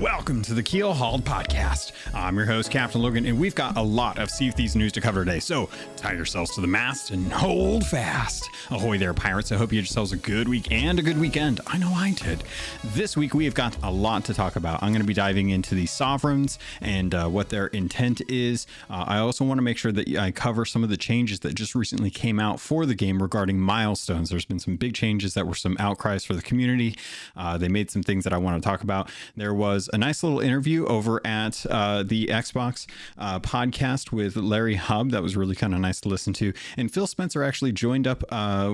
Welcome to the Keelhauled podcast. I'm your host, CaptainLogun, and we've got a lot of Sea of Thieves news to cover today, so tie yourselves to the mast and hold fast. Ahoy there, pirates. I hope you had yourselves a good week and a good weekend. I know I did. This week, we have got a lot to talk about. I'm going to be diving into the sovereigns and what their intent is. I also want to make sure that I cover some of the changes that just recently came out for the game regarding milestones. There's been some big changes that were some outcries for the community. They made some things that I want to talk about. There was a nice little interview over at the Xbox podcast with Larry Hub that was really kind of nice to listen to. And Phil Spencer actually joined up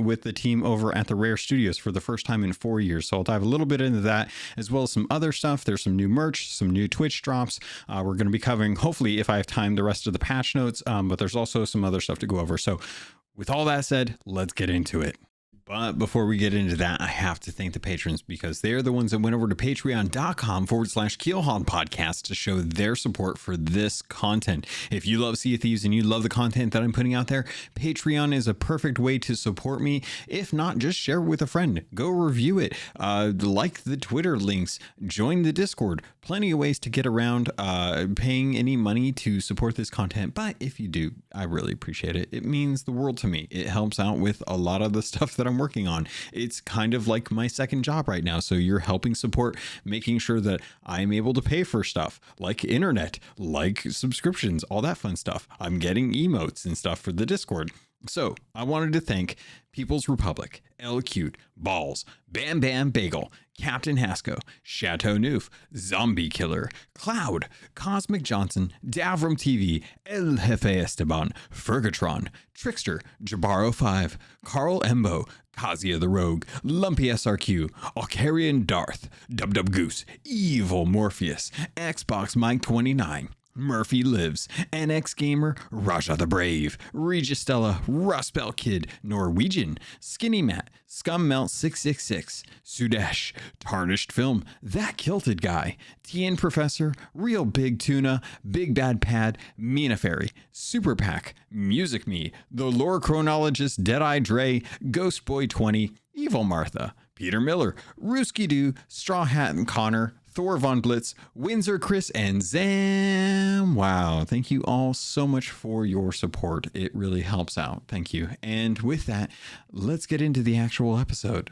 with the team over at the Rare Studios for the first time in 4 years. So I'll dive a little bit into that, as well as some other stuff. There's some new merch, some new Twitch drops. We're going to be covering, hopefully, if I have time, the rest of the patch notes. But there's also some other stuff to go over. So with all that said, let's get into it. But before we get into that, I have to thank the patrons because they're the ones that went over to patreon.com/Keelhauled podcast to show their support for this content. If you love Sea of Thieves and you love the content that I'm putting out there, Patreon is a perfect way to support me. If not, just share it with a friend. Go review it. Like the Twitter links. Join the Discord. Plenty of ways to get around paying any money to support this content. But if you do, I really appreciate it. It means the world to me. It helps out with a lot of the stuff that I'm working on. It's kind of like my second job right now. So you're helping support, making sure that I'm able to pay for stuff like internet, like subscriptions, all that fun stuff. I'm getting emotes and stuff for the Discord. So I wanted to thank People's Republic, El Cute, Balls, Bam Bam Bagel, Captain Hasco, Chateau Noof, Zombie Killer, Cloud, Cosmic Johnson, Davram TV, El Jefe Esteban, Fergatron, Trickster, Jabaro5, Carl Embo, Kazia the Rogue, Lumpy SRQ, Alcarian Darth, Dub Dub Goose, Evil Morpheus, Xbox Mike 29, Murphy Lives, NX Gamer, Raja the Brave, Registella, Rustbell Kid, Norwegian, Skinny Matt, Scum Melt 666, Sudesh, Tarnished Film, That Kilted Guy, TN Professor, Real Big Tuna, Big Bad Pad, Mina Fairy, Super Pack, Music Me, The Lore Chronologist, Deadeye Dre, Ghost Boy 20, Evil Martha, Peter Miller, Rooski Doo, Straw Hat and Connor, Thor Von Blitz, Windsor Chris, and Zam. Wow. Thank you all so much for your support. It really helps out. Thank you. And with that, let's get into the actual episode.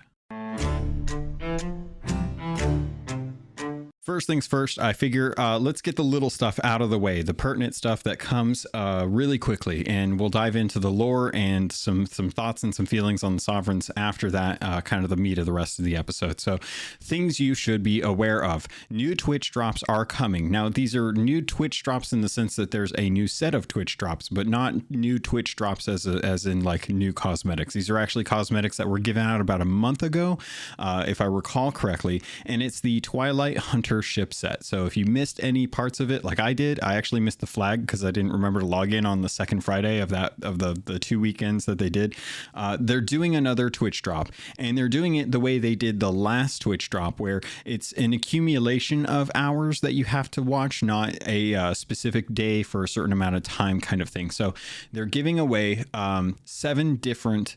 First things first, I figure let's get the little stuff out of the way, the pertinent stuff that comes really quickly, and we'll dive into the lore and some thoughts and some feelings on the sovereigns after that, kind of the meat of the rest of the episode. So things you should be aware of. New Twitch drops are coming. Now, these are new Twitch drops in the sense that there's a new set of Twitch drops, but not new Twitch drops as in like new cosmetics. These are actually cosmetics that were given out about a month ago, if I recall correctly, and it's the Twilight Hunter ship set. So if you missed any parts of it, like I did, I actually missed the flag because I didn't remember to log in on the second Friday of the 2 weekends that they did. They're doing another Twitch drop, and they're doing it the way they did the last Twitch drop, where it's an accumulation of hours that you have to watch, not a specific day for a certain amount of time kind of thing. So they're giving away 7 different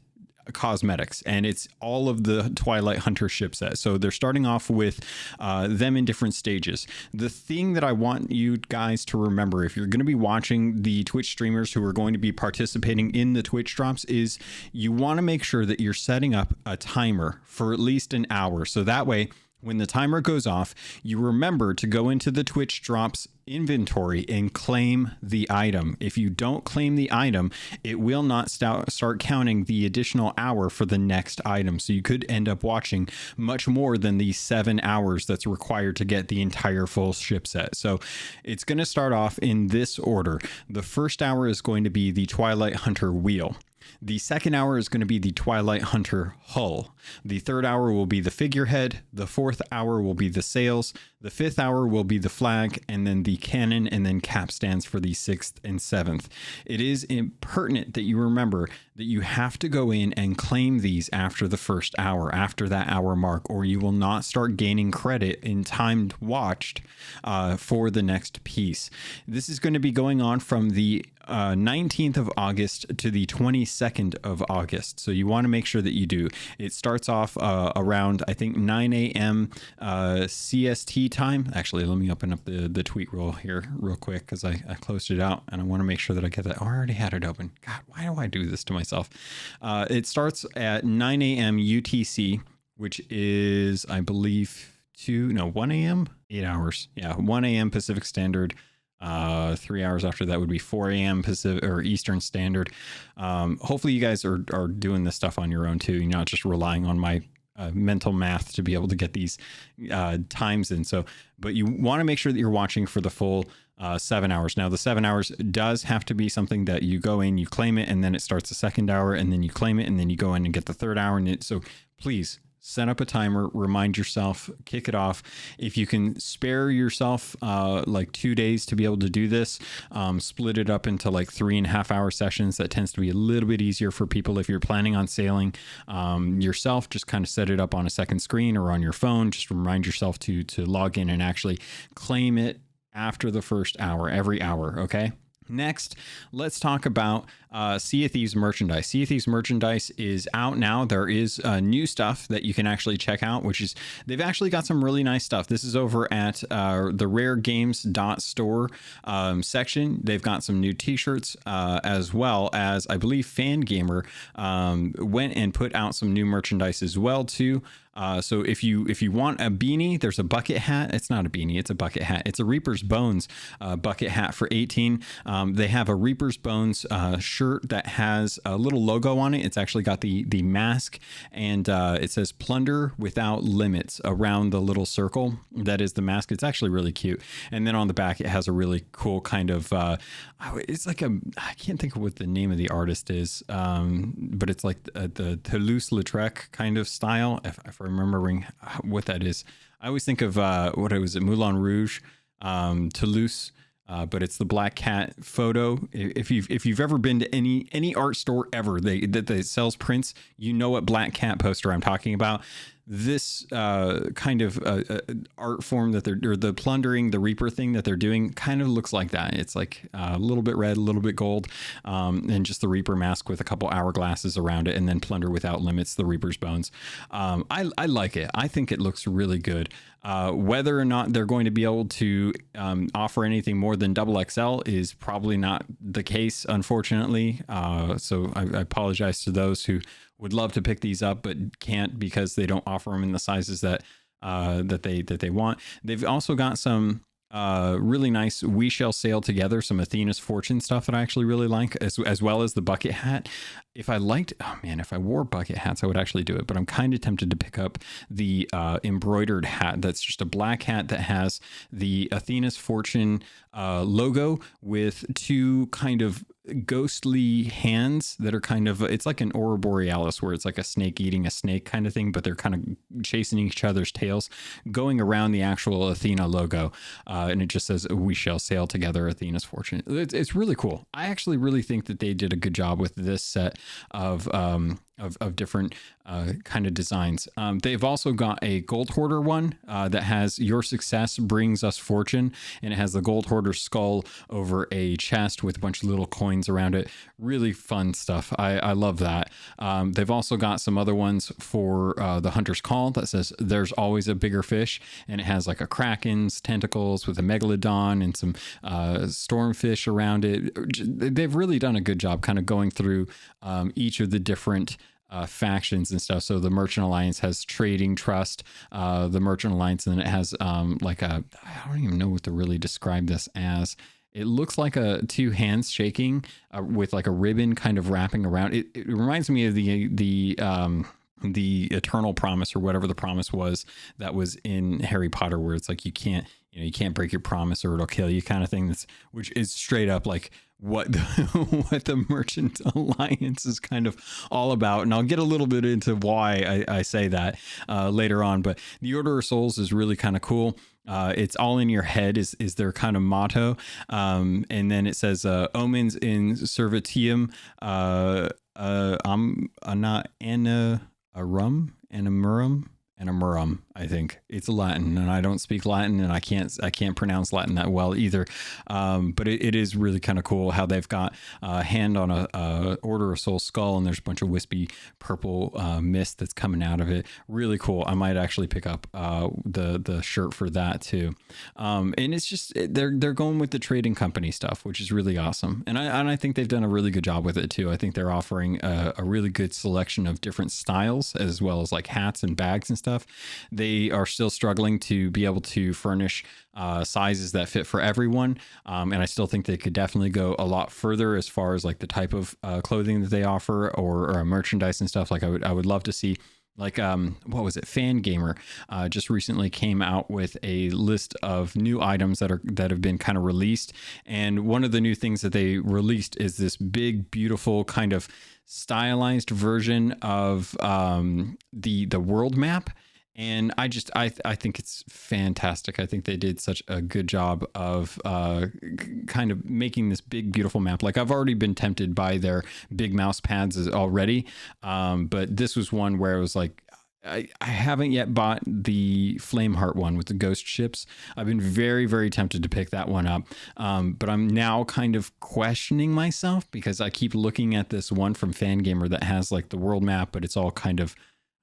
cosmetics, and it's all of the Twilight Hunter ship set. So they're starting off with them in different stages. The thing that I want you guys to remember, if you're going to be watching the Twitch streamers who are going to be participating in the Twitch drops, is you want to make sure that you're setting up a timer for at least an hour. So that way, when the timer goes off, you remember to go into the Twitch drops inventory and claim the item. If you don't claim the item, it will not start counting the additional hour for the next item. So you could end up watching much more than the 7 hours that's required to get the entire full ship set. So it's going to start off in this order. The first hour is going to be the Twilight Hunter wheel. The second hour is going to be the Twilight Hunter hull. The third hour will be the figurehead. The fourth hour will be the sails. The fifth hour will be the flag, and then the cannon, and then cap stands for the sixth and seventh. It is pertinent that you remember that you have to go in and claim these after the first hour, after that hour mark, or you will not start gaining credit in time watched for the next piece. This is going to be going on from the 19th of August to the 22nd of August. So you want to make sure that you do. It starts off around, I think, 9 a.m. CST time. Actually, let me open up the tweet roll here real quick because I closed it out and I want to make sure that I get that. Oh, I already had it open. God, why do I do this to myself? It starts at 9 a.m. UTC, which is, I believe, 1 a.m., 8 hours. Yeah, 1 a.m. Pacific Standard. 3 hours after that would be 4 a.m. Pacific or Eastern Standard. Hopefully you guys are doing this stuff on your own too. You're not just relying on my mental math to be able to get these times in. So, but you want to make sure that you're watching for the full 7 hours. Now the 7 hours does have to be something that you go in, you claim it, and then it starts the second hour, and then you claim it, and then you go in and get the third hour. And so please set up a timer, remind yourself, kick it off. If you can spare yourself like 2 days to be able to do this, split it up into like 3.5 hour sessions. That tends to be a little bit easier for people. If you're planning on sailing yourself, just kind of set it up on a second screen or on your phone. Just remind yourself to log in and actually claim it after the first hour, every hour. Okay. Next, let's talk about Sea of Thieves merchandise. Sea of Thieves merchandise is out now. There is new stuff that you can actually check out, which is, they've actually got some really nice stuff. This is over at the raregames.store section. They've got some new t-shirts as well as, I believe, Fangamer went and put out some new merchandise as well too. So if you want a beanie, there's a bucket hat. It's not a beanie, it's a bucket hat. It's a Reaper's Bones bucket hat for 18. They have a Reaper's Bones shirt that has a little logo on it. It's actually got the mask, and it says "Plunder Without Limits" around the little circle that is the mask. It's actually really cute. And then on the back, it has a really cool kind of it's like I can't think of what the name of the artist is, but it's like the Toulouse-Lautrec kind of style. If I'm remembering what that is, I always think of what it was at Moulin Rouge, Toulouse. But it's the Black Cat photo. If you've ever been to any art store ever that sells prints, you know what Black Cat poster I'm talking about. This kind of art form that or the plundering, the Reaper thing that they're doing kind of looks like that. It's like a little bit red, a little bit gold, and just the Reaper mask with a couple hourglasses around it, and then Plunder Without Limits, the Reaper's Bones. I like it. I think it looks really good. Whether or not they're going to be able to offer anything more than XXL is probably not the case, unfortunately. So I apologize to those who would love to pick these up but can't because they don't offer them in the sizes that they want. They've also got some really nice We Shall Sail Together, some Athena's Fortune stuff that I actually really like, as well as the bucket hat. If I wore bucket hats, I would actually do it, but I'm kind of tempted to pick up the embroidered hat. That's just a black hat that has the Athena's Fortune logo with two kind of ghostly hands that are kind of, it's like an Aurora Borealis where it's like a snake eating a snake kind of thing, but they're kind of chasing each other's tails going around the actual Athena logo. And it just says, "We shall sail together, Athena's Fortune." It's really cool. I actually really think that they did a good job with this set of different kind of designs. They've also got a Gold Hoarder one that has "Your success brings us fortune," and it has the Gold Hoarder skull over a chest with a bunch of little coins around it. Really fun stuff. I love that. They've also got some other ones for the Hunter's Call that says "There's always a bigger fish," and it has like a kraken's tentacles with a megalodon and some stormfish around it. They've really done a good job kind of going through each of the different factions and stuff. So the Merchant Alliance has Trading Trust, the Merchant Alliance, and then it has like I don't even know what to really describe this as. It looks like two hands shaking with like a ribbon kind of wrapping around. It reminds me of the Eternal Promise, or whatever the promise was that was in Harry Potter, where it's like you can't break your promise or it'll kill you kind of thing. Which is straight up like what the Merchant Alliance is kind of all about. And I'll get a little bit into why I say that later on. But the Order of Souls is really kind of cool. It's all in your head is their kind of motto. And then it says omens in servitium I'm not anarum Murum. I think it's Latin, and I don't speak Latin, and I can't pronounce Latin that well either. But it is really kind of cool how they've got a hand on a Order of Soul skull, and there's a bunch of wispy purple mist that's coming out of it. Really cool. I might actually pick up the shirt for that too. And it's just they're going with the trading company stuff, which is really awesome. And I think they've done a really good job with it too. I think they're offering a really good selection of different styles, as well as like hats and bags and stuff. They are still struggling to be able to furnish sizes that fit for everyone. And I still think they could definitely go a lot further as far as like the type of clothing that they offer or merchandise and stuff. Like I would love to see, like, what was it? Fangamer just recently came out with a list of new items that have been kind of released. And one of the new things that they released is this big, beautiful kind of stylized version of the world map. And I think it's fantastic. I think they did such a good job of kind of making this big, beautiful map. Like, I've already been tempted by their big mouse pads already. But this was one where it was like, I haven't yet bought the Flameheart one with the ghost ships. I've been very, very tempted to pick that one up. But I'm now kind of questioning myself because I keep looking at this one from Fangamer that has like the world map, but it's all kind of,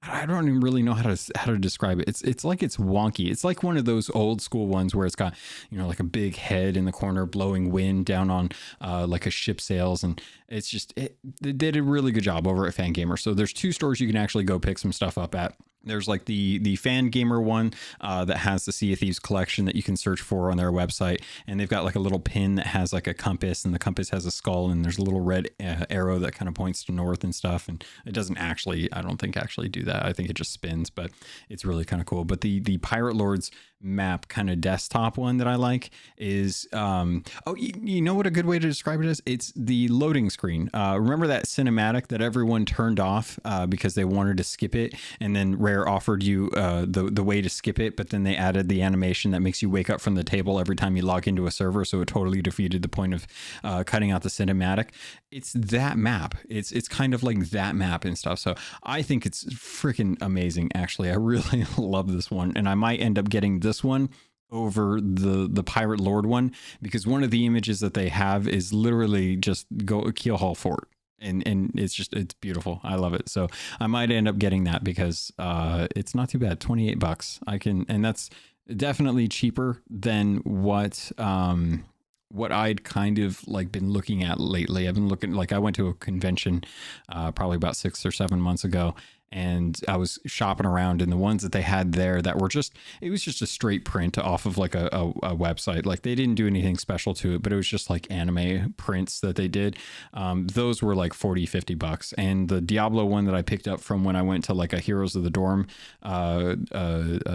I don't even really know how to describe it. It's like it's wonky. It's like one of those old school ones where it's got, like a big head in the corner blowing wind down on like a ship sails. And it's just, they did a really good job over at Fangamer. So there's 2 stores you can actually go pick some stuff up at. There's like the Fangamer one that has the Sea of Thieves collection that you can search for on their website. And they've got like a little pin that has like a compass, and the compass has a skull, and there's a little red arrow that kind of points to north and stuff. And it doesn't actually, I don't think actually do that. I think it just spins, but it's really kind of cool. But the Pirate Lords map kind of desktop one that I like is, you know what a good way to describe it is? It's the loading screen. Remember that cinematic that everyone turned off because they wanted to skip it, and then Rare offered you the way to skip it, but then they added the animation that makes you wake up from the table every time you log into a server, so it totally defeated the point of cutting out the cinematic. It's that map. It's kind of like that map and stuff. So I think it's freaking amazing. Actually, I really love this one, and I might end up getting this one over the Pirate Lord one, because one of the images that they have is literally just Keelhauled Fort. And it's beautiful. I love it. So I might end up getting that because it's not too bad. $28. And that's definitely cheaper than what I'd kind of like been looking at lately. I've been looking, like, I went to a convention probably about 6 or 7 months ago, and I was shopping around, and the ones that they had there that were it was just a straight print off of like a website. Like, they didn't do anything special to it, but it was just like anime prints that they did. Those were like $40-$50. And the Diablo one that I picked up from when I went to like a Heroes of the Dorm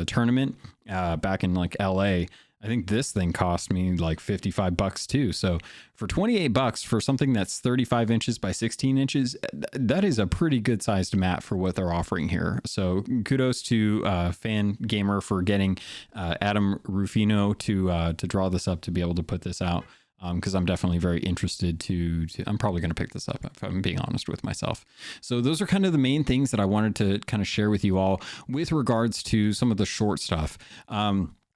tournament back in like LA, I think this thing cost me like $55 too. So for $28 for something that's 35 inches by 16 inches, that is a pretty good sized mat for what they're offering here. So kudos to Fangamer for getting Adam Rufino to draw this up, to be able to put this out. Because I'm definitely very interested to I'm probably going to pick this up, if I'm being honest with myself. So those are kind of the main things that I wanted to kind of share with you all with regards to some of the short stuff.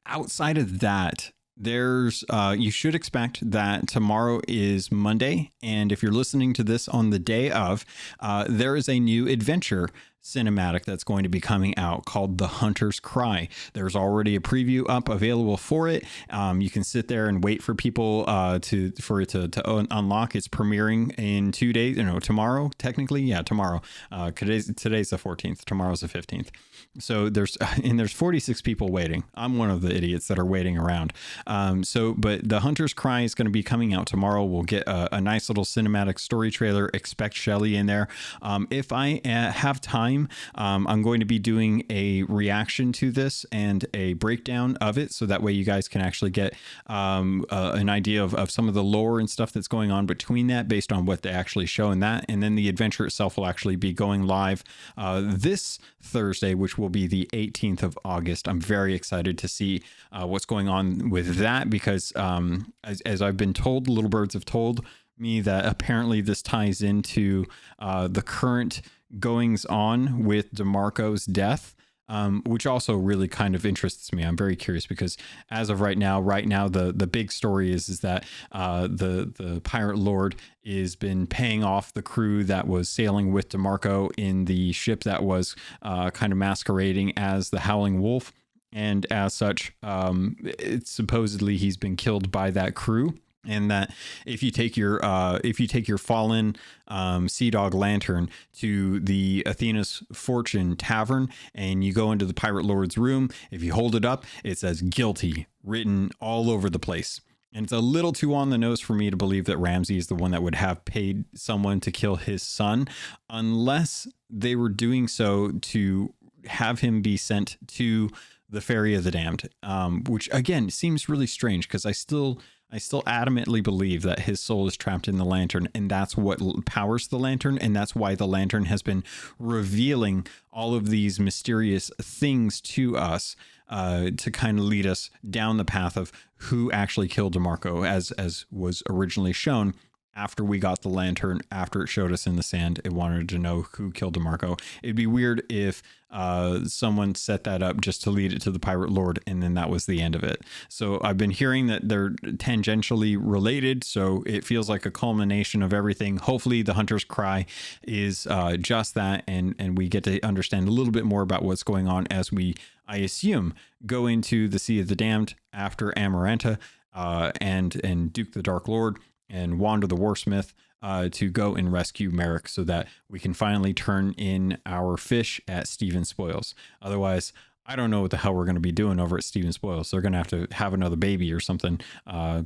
Outside of that, there's you should expect that tomorrow is Monday, and if you're listening to this on the day of, there is a new adventure cinematic that's going to be coming out called The Hunter's Cry. There's already a preview up available for it. You can sit there and wait for people for it to unlock. It's premiering in 2 days. Tomorrow, technically. Yeah, tomorrow. Today's the 14th. Tomorrow's the 15th. So there's 46 people waiting. I'm one of the idiots that are waiting around. But The Hunter's Cry is going to be coming out tomorrow. We'll get a nice little cinematic story trailer. Expect Shelly in there. If I have time, I'm going to be doing a reaction to this and a breakdown of it, so that way you guys can actually get an idea of some of the lore and stuff that's going on between that, based on what they actually show in that. And then the adventure itself will actually be going live this Thursday, which will be the 18th of August. I'm very excited to see what's going on with that, because as I've been told, Little Birds have told me that apparently this ties into the current goings on with DeMarco's death. which also really kind of interests me. I'm very curious because as of right now, the big story is that the pirate lord has been paying off the crew that was sailing with DeMarco in the ship that was kind of masquerading as the Howling Wolf. And as such, it's supposedly he's been killed by that crew. And that if you take your fallen Sea Dog lantern to the Athena's Fortune Tavern and you go into the Pirate Lord's room, if you hold it up, it says guilty written all over the place. And it's a little too on the nose for me to believe that Ramsey is the one that would have paid someone to kill his son, unless they were doing so to have him be sent to the Ferry of the Damned, which again seems really strange because I still adamantly believe that his soul is trapped in the lantern, and that's what powers the lantern, and that's why the lantern has been revealing all of these mysterious things to us to kind of lead us down the path of who actually killed DeMarco, as was originally shown. After we got the lantern, after it showed us in the sand, it wanted to know who killed DeMarco. It'd be weird if someone set that up just to lead it to the Pirate Lord, and then that was the end of it. So I've been hearing that they're tangentially related, so it feels like a culmination of everything. Hopefully the Hunter's Cry is just that, and we get to understand a little bit more about what's going on as we, I assume, go into the Sea of the Damned after Amaranta and Duke the Dark Lord and Wanda the Warsmith to go and rescue Merrick so that we can finally turn in our fish at Stephen Spoils. Otherwise, I don't know what the hell we're going to be doing over at Stephen Spoils. They're going to have another baby or something,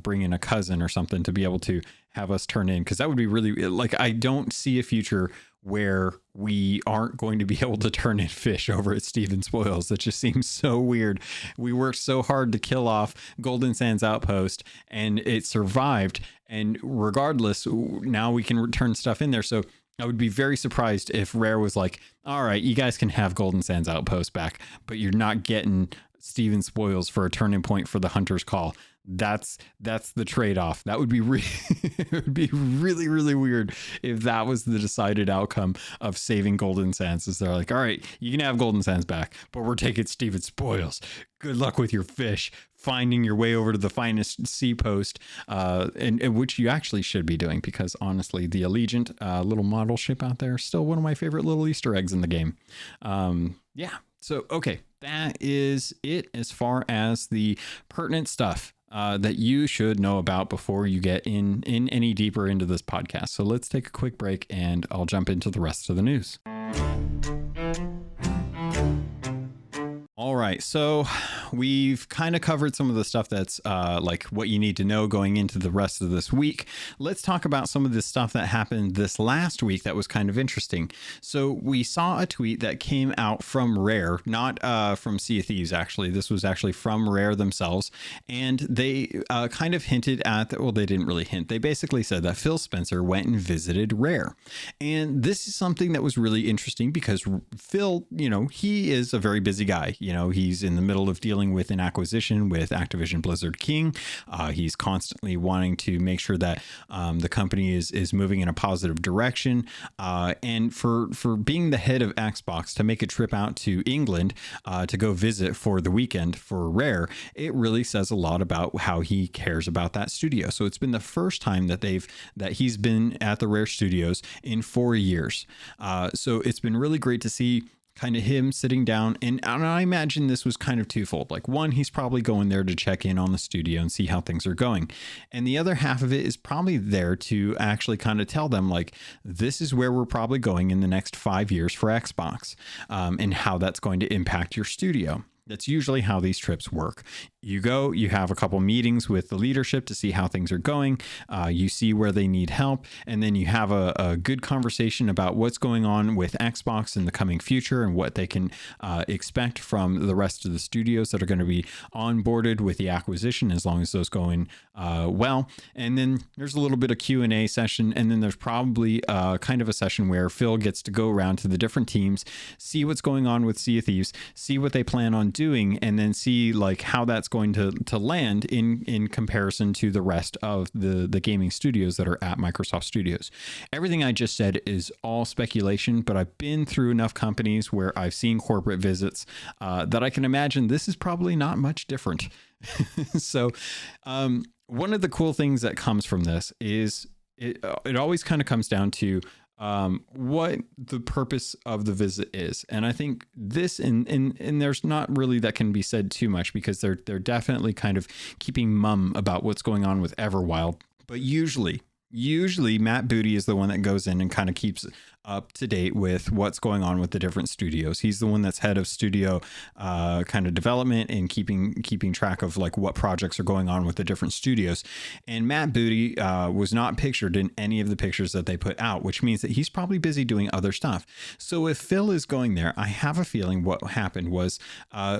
bring in a cousin or something to be able to have us turn in, because that would be really, like, I don't see a future where we aren't going to be able to turn in fish over at Stephen Spoils. That just seems so weird. We worked so hard to kill off Golden Sands Outpost and it survived. And regardless, now we can return stuff in there. So I would be very surprised if Rare was like, all right, you guys can have Golden Sands Outpost back, but you're not getting Stephen Spoils for a turning point for the Hunter's Call. That's the trade-off. That would be it would be really, really weird if that was the decided outcome of saving Golden Sands. Is they're like, all right, you can have Golden Sands back, but we're taking Stephen Spoils. Good luck with your fish, finding your way over to the finest sea post, and which you actually should be doing, because honestly, the Allegiant little model ship out there is still one of my favorite little Easter eggs in the game. Yeah. So, okay, that is it as far as the pertinent stuff that you should know about before you get in any deeper into this podcast. So let's take a quick break and I'll jump into the rest of the news. All right, so we've kind of covered some of the stuff that's like what you need to know going into the rest of this week. Let's talk about some of the stuff that happened this last week that was kind of interesting. So we saw a tweet that came out from Rare, not from Sea of Thieves, actually. This was actually from Rare themselves. And they kind of hinted at, well, they didn't really hint. They basically said that Phil Spencer went and visited Rare. And this is something that was really interesting because Phil, he is a very busy guy. He's in the middle of dealing with an acquisition with Activision Blizzard King. He's constantly wanting to make sure that the company is moving in a positive direction. And for being the head of Xbox to make a trip out to England to go visit for the weekend for Rare, it really says a lot about how he cares about that studio. So it's been the first time that he's been at the Rare Studios in 4 years. So it's been really great to see kind of him sitting down, and I imagine this was kind of twofold. Like, one, he's probably going there to check in on the studio and see how things are going. And the other half of it is probably there to actually kind of tell them, like, this is where we're probably going in the next 5 years for Xbox, and how that's going to impact your studio. That's usually how these trips work. You go, you have a couple meetings with the leadership to see how things are going. You see where they need help. And then you have a good conversation about what's going on with Xbox in the coming future and what they can expect from the rest of the studios that are going to be onboarded with the acquisition, as long as those going well. And then there's a little bit of Q&A session. And then there's probably kind of a session where Phil gets to go around to the different teams, see what's going on with Sea of Thieves, see what they plan on doing, doing, and then see like how that's going to land in comparison to the rest of the gaming studios that are at Microsoft Studios. Everything I just said is all speculation, but I've been through enough companies where I've seen corporate visits that I can imagine this is probably not much different. So one of the cool things that comes from this is it always kind of comes down to what the purpose of the visit is. And I think this, and there's not really that can be said too much, because they're definitely kind of keeping mum about what's going on with Everwild. But usually Matt Booty is the one that goes in and kind of keeps up to date with what's going on with the different studios. He's the one that's head of studio kind of development and keeping track of like what projects are going on with the different studios. And Matt Booty was not pictured in any of the pictures that they put out, which means that he's probably busy doing other stuff. So if Phil is going there, I have a feeling what happened was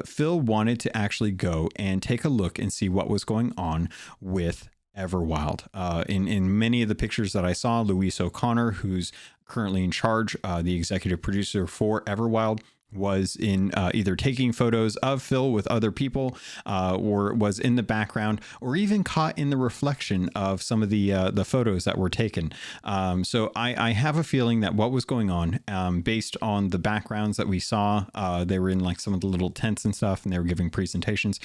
Phil wanted to actually go and take a look and see what was going on with Everwild. In many of the pictures that I saw, Luis O'Connor, who's currently in charge, the executive producer for Everwild, was in either taking photos of Phil with other people, or was in the background, or even caught in the reflection of some of the photos that were taken. So I have a feeling that what was going on, based on the backgrounds that we saw, they were in like some of the little tents and stuff, and they were giving presentations.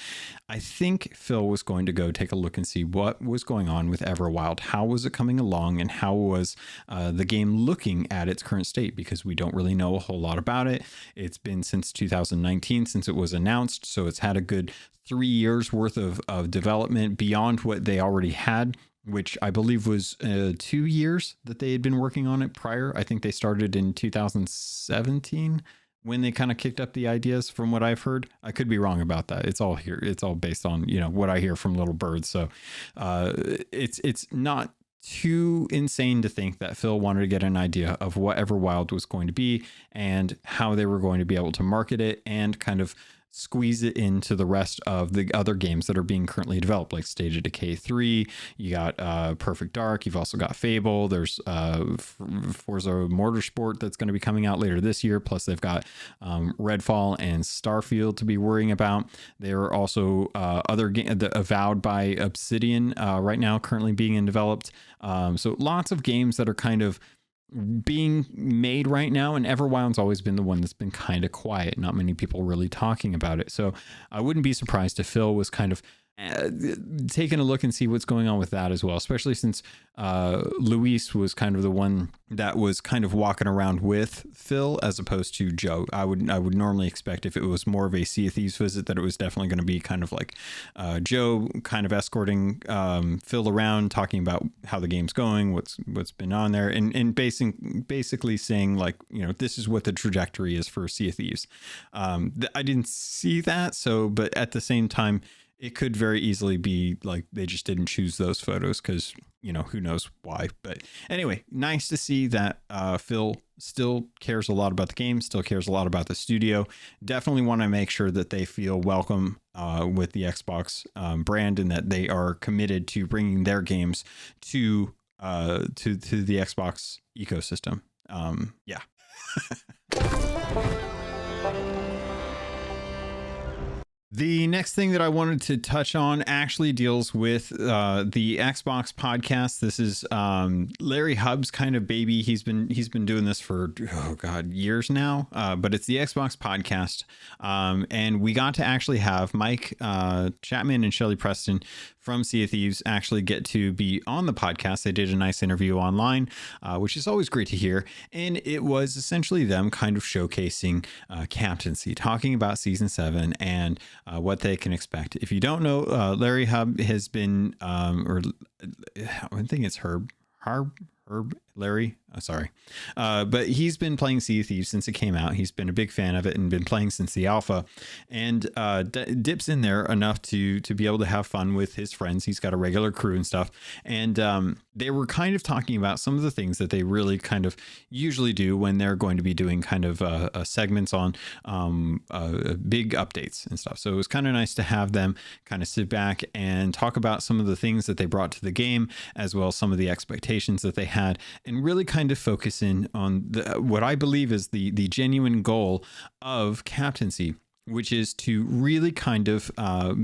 I think Phil was going to go take a look and see what was going on with Everwild. How was it coming along, and how was the game looking at its current state? Because we don't really know a whole lot about it. It's been since 2019 since it was announced, so it's had a good 3 years worth of development beyond what they already had, which I believe was 2 years that they had been working on it prior. I think they started in 2017 when they kind of kicked up the ideas, from what I've heard. I could be wrong about that. It's all here. It's all based on, you know, what I hear from little birds. So it's not too insane to think that Phil wanted to get an idea of what Everwild was going to be and how they were going to be able to market it and kind of squeeze it into the rest of the other games that are being currently developed, like State of Decay 3. You got Perfect Dark. You've also got Fable. There's Forza Motorsport that's going to be coming out later this year. Plus they've got Redfall and Starfield to be worrying about. There are also other games, Avowed by Obsidian right now currently being developed. So lots of games that are kind of being made right now, and Everwild's always been the one that's been kind of quiet, not many people really talking about it. So I wouldn't be surprised if Phil was kind of taking a look and see what's going on with that as well, especially since Luis was kind of the one that was kind of walking around with Phil as opposed to Joe. I would normally expect, if it was more of a Sea of Thieves visit, that it was definitely going to be kind of like Joe kind of escorting Phil around, talking about how the game's going, what's been on there, and basically saying like, you know, this is what the trajectory is for Sea of Thieves. I didn't see that, so, but at the same time, it could very easily be like they just didn't choose those photos because, you know, who knows why. But anyway, nice to see that Phil still cares a lot about the game, still cares a lot about the studio. Definitely want to make sure that they feel welcome with the Xbox brand, and that they are committed to bringing their games to the Xbox ecosystem. Yeah. The next thing that I wanted to touch on actually deals with the Xbox podcast. This is Larry Hubb's kind of baby. He's been doing this for years now. But it's the Xbox podcast, and we got to actually have Mike Chapman and Shelley Preston from Sea of Thieves actually get to be on the podcast. They did a nice interview online, which is always great to hear. And it was essentially them kind of showcasing captaincy, talking about season 7 and what they can expect. If you don't know, Larry Hubb has been, or I think it's Herb Larry. Sorry. But he's been playing Sea of Thieves since it came out. He's been a big fan of it and been playing since the alpha, and dips in there enough to be able to have fun with his friends. He's got a regular crew and stuff. And they were kind of talking about some of the things that they really kind of usually do when they're going to be doing kind of segments on big updates and stuff. So it was kind of nice to have them kind of sit back and talk about some of the things that they brought to the game, as well as some of the expectations that they had, and really kind of focus in on what I believe is the genuine goal of captaincy, which is to really kind of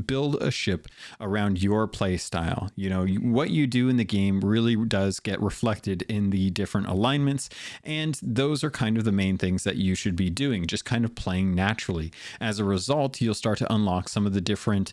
build a ship around your play style. You know, what you do in the game really does get reflected in the different alignments, and those are kind of the main things that you should be doing, just kind of playing naturally. As a result, you'll start to unlock some of the different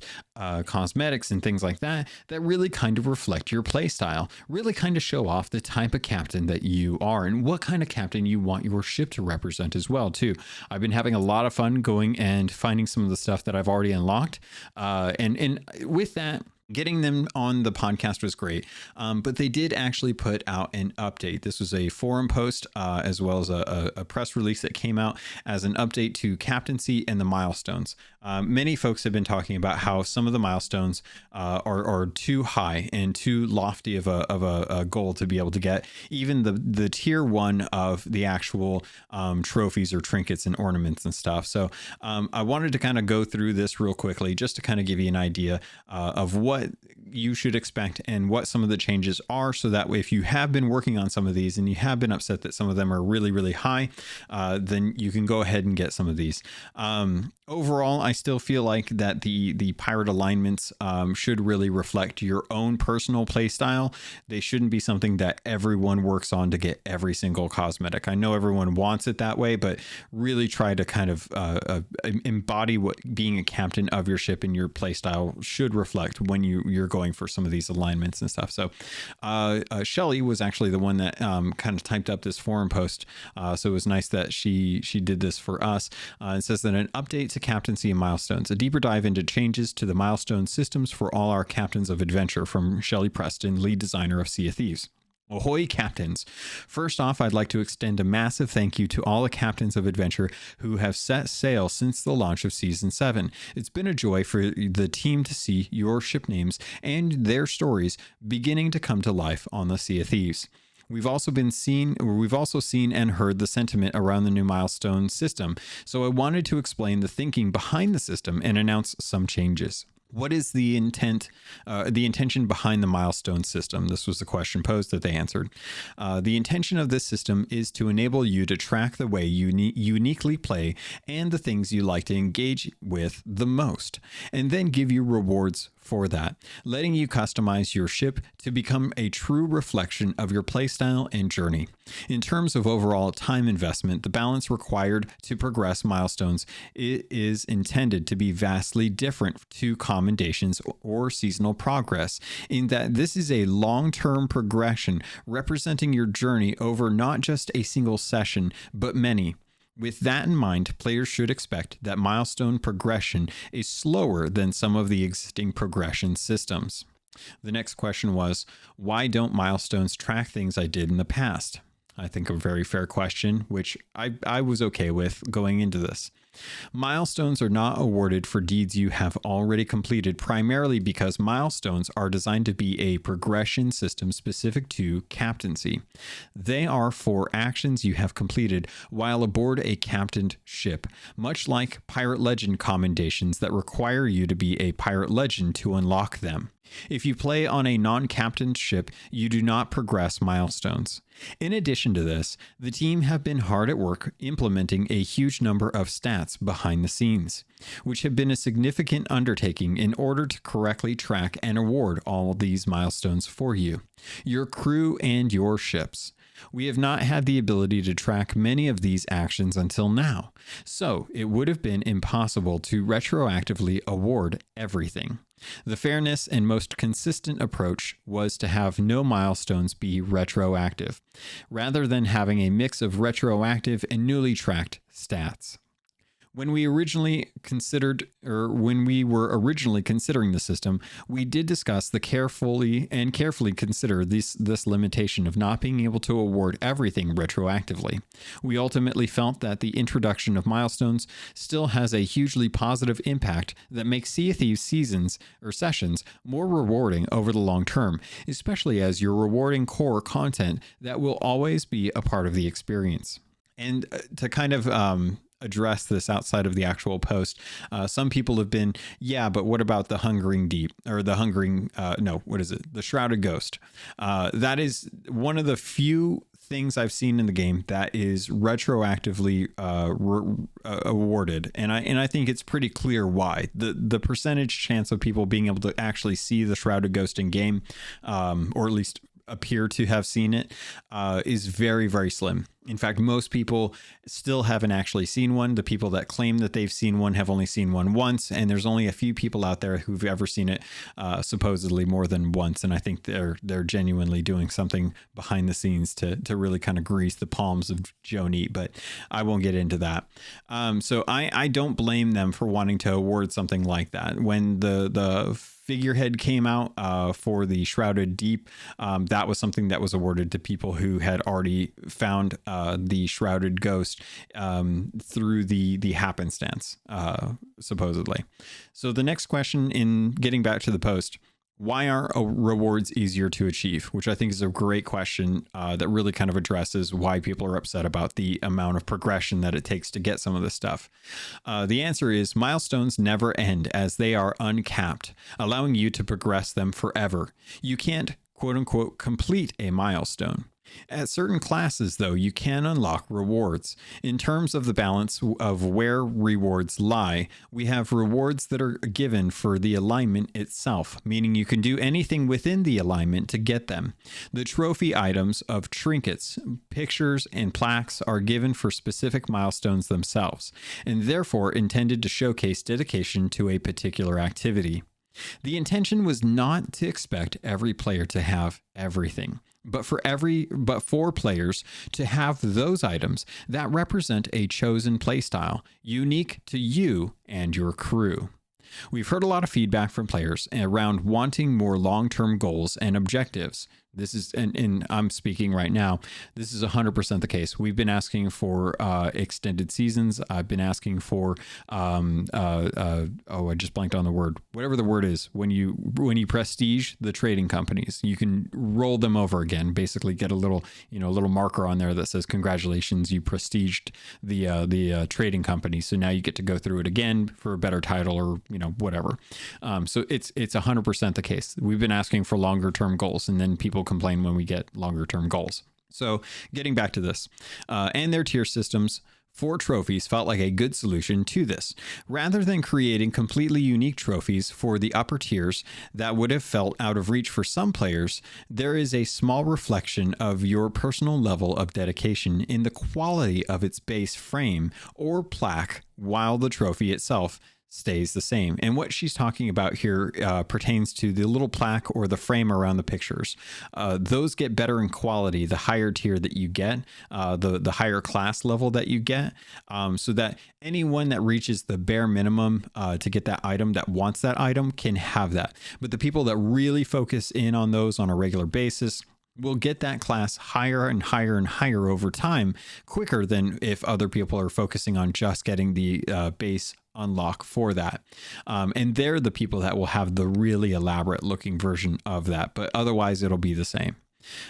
cosmetics and things like that that really kind of reflect your play style, really kind of show off the type of captain that you are and what kind of captain you want your ship to represent as well too. I've been having a lot of fun going and finding some of the stuff that I've already unlocked. And with that, getting them on the podcast was great, but they did actually put out an update. This was a forum post as well as a press release that came out as an update to captaincy and the milestones. Many folks have been talking about how some of the milestones are too high and too lofty of a goal to be able to get. Even the tier 1 of the actual trophies or trinkets and ornaments and stuff. So I wanted to kind of go through this real quickly just to kind of give you an idea of what you should expect and what some of the changes are, so that way if you have been working on some of these and you have been upset that some of them are really, really high, then you can go ahead and get some of these. Overall, I still feel like that the pirate alignments should really reflect your own personal play style. They shouldn't be something that everyone works on to get every single cosmetic. I know everyone wants it that way, but really try to kind of embody what being a captain of your ship and your play style should reflect when you're going for some of these alignments and stuff. So Shelly was actually the one that kind of typed up this forum post. So it was nice that she did this for us. It says that an update to captaincy and milestones, a deeper dive into changes to the milestone systems for all our captains of adventure, from Shelly Preston, lead designer of Sea of Thieves. Ahoy, captains. First off, I'd like to extend a massive thank you to all the captains of adventure who have set sail since the launch of Season 7. It's been a joy for the team to see your ship names and their stories beginning to come to life on the Sea of Thieves. We've also seen and heard the sentiment around the new milestone system, so I wanted to explain the thinking behind the system and announce some changes. What is the intention behind the milestone system? This was the question posed that they answered. The intention of this system is to enable you to track the way you uniquely play and the things you like to engage with the most, and then give you rewards for that, letting you customize your ship to become a true reflection of your playstyle and journey. In terms of overall time investment, the balance required to progress milestones is intended to be vastly different to commendations or seasonal progress, in that this is a long-term progression representing your journey over not just a single session, but many. With that in mind, players should expect that milestone progression is slower than some of the existing progression systems. The next question was, why don't milestones track things I did in the past? I think a very fair question, which I was okay with going into this. Milestones are not awarded for deeds you have already completed, primarily because milestones are designed to be a progression system specific to captaincy. They are for actions you have completed while aboard a captained ship, much like pirate legend commendations that require you to be a pirate legend to unlock them. If you play on a non-captained ship, you do not progress milestones. In addition to this, the team have been hard at work implementing a huge number of stats behind the scenes, which have been a significant undertaking in order to correctly track and award all these milestones for you, your crew, and your ships. We have not had the ability to track many of these actions until now, so it would have been impossible to retroactively award everything. The fairness and most consistent approach was to have no milestones be retroactive, rather than having a mix of retroactive and newly tracked stats. When we were originally considering the system, we did discuss carefully consider this limitation of not being able to award everything retroactively. We ultimately felt that the introduction of milestones still has a hugely positive impact that makes Sea of Thieves sessions more rewarding over the long term, especially as you're rewarding core content that will always be a part of the experience. And to kind of address this outside of the actual post. Some people have been, yeah, but what about the Hungering Deep or the Hungering? No, what is it? The Shrouded Ghost. That is one of the few things I've seen in the game that is retroactively awarded, and I think it's pretty clear why. The percentage chance of people being able to actually see the Shrouded Ghost in game, or at least appear to have seen it, is very, very slim. In fact, most people still haven't actually seen one. The people that claim that they've seen one have only seen one once, and there's only a few people out there who've ever seen it supposedly more than once. And I think they're genuinely doing something behind the scenes to really kind of grease the palms of Joe Neat, but I won't get into that. So I don't blame them for wanting to award something like that. When the figurehead came out for the Shrouded Deep, that was something that was awarded to people who had already found the Shrouded Ghost through the happenstance, supposedly. So the next question, in getting back to the post, why are rewards easier to achieve? Which I think is a great question that really kind of addresses why people are upset about the amount of progression that it takes to get some of this stuff. The answer is milestones never end, as they are uncapped, allowing you to progress them forever. You can't, quote unquote, complete a milestone. At certain classes, though, you can unlock rewards. In terms of the balance of where rewards lie, we have rewards that are given for the alignment itself, meaning you can do anything within the alignment to get them. The trophy items of trinkets, pictures, and plaques are given for specific milestones themselves, and therefore intended to showcase dedication to a particular activity. The intention was not to expect every player to have everything, but for players to have those items that represent a chosen playstyle, unique to you and your crew. We've heard a lot of feedback from players around wanting more long-term goals and objectives. This is, and I'm speaking right now, this is 100% the case. We've been asking for extended seasons. I've been asking for, I just blanked on the word. Whatever the word is, when you prestige the trading companies, you can roll them over again. Basically, get a little marker on there that says congratulations, you prestiged the trading company. So now you get to go through it again for a better title or whatever. So it's 100% the case. We've been asking for longer term goals, and then people complain when we get longer term goals. So getting back to this, and their tier systems for trophies felt like a good solution to this. Rather than creating completely unique trophies for the upper tiers that would have felt out of reach for some players, there is a small reflection of your personal level of dedication in the quality of its base frame or plaque, while the trophy itself stays the same. And what she's talking about here pertains to the little plaque or the frame around the pictures. Those get better in quality the higher tier that you get, the higher class level that you get, so that anyone that reaches the bare minimum to get that item, that wants that item, can have that. But the people that really focus in on those on a regular basis will get that class higher and higher and higher over time, quicker than if other people are focusing on just getting the base unlock for that. And they're the people that will have the really elaborate looking version of that, but otherwise it'll be the same.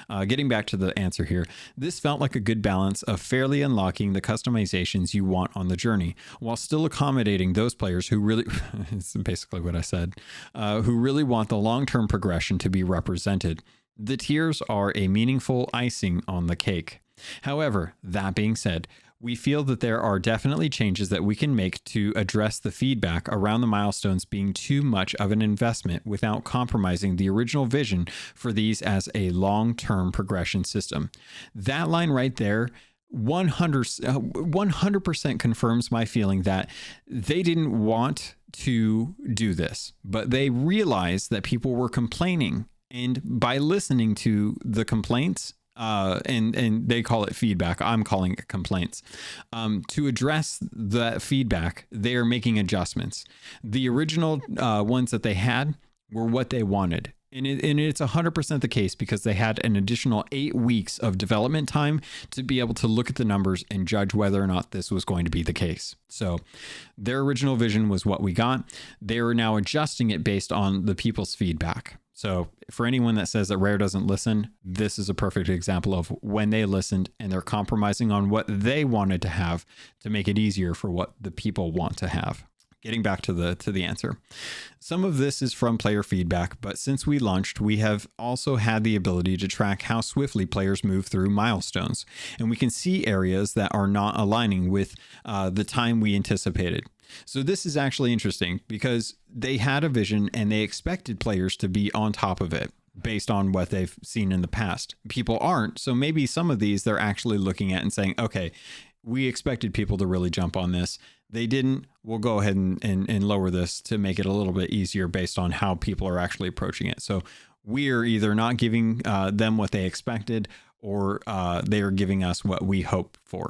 Getting back to the answer here, this felt like a good balance of fairly unlocking the customizations you want on the journey, while still accommodating those players who really, it's basically what I said, who really want the long-term progression to be represented. The tiers are a meaningful icing on the cake. However, that being said, we feel that there are definitely changes that we can make to address the feedback around the milestones being too much of an investment without compromising the original vision for these as a long-term progression system. That line right there 100% confirms my feeling that they didn't want to do this, but they realized that people were complaining. And by listening to the complaints, and they call it feedback, I'm calling it complaints, to address that feedback, they are making adjustments. The original ones that they had were what they wanted. And it's 100% the case because they had an additional 8 weeks of development time to be able to look at the numbers and judge whether or not this was going to be the case. So their original vision was what we got. They are now adjusting it based on the people's feedback. So for anyone that says that Rare doesn't listen, this is a perfect example of when they listened and they're compromising on what they wanted to have to make it easier for what the people want to have. Getting back to the answer. Some of this is from player feedback, but since we launched, we have also had the ability to track how swiftly players move through milestones. And we can see areas that are not aligning with the time we anticipated. So this is actually interesting because they had a vision and they expected players to be on top of it based on what they've seen in the past. People aren't. So maybe some of these they're actually looking at and saying, okay, we expected people to really jump on this. They didn't. We'll go ahead and lower this to make it a little bit easier based on how people are actually approaching it. So we're either not giving them what they expected or they are giving us what we hoped for.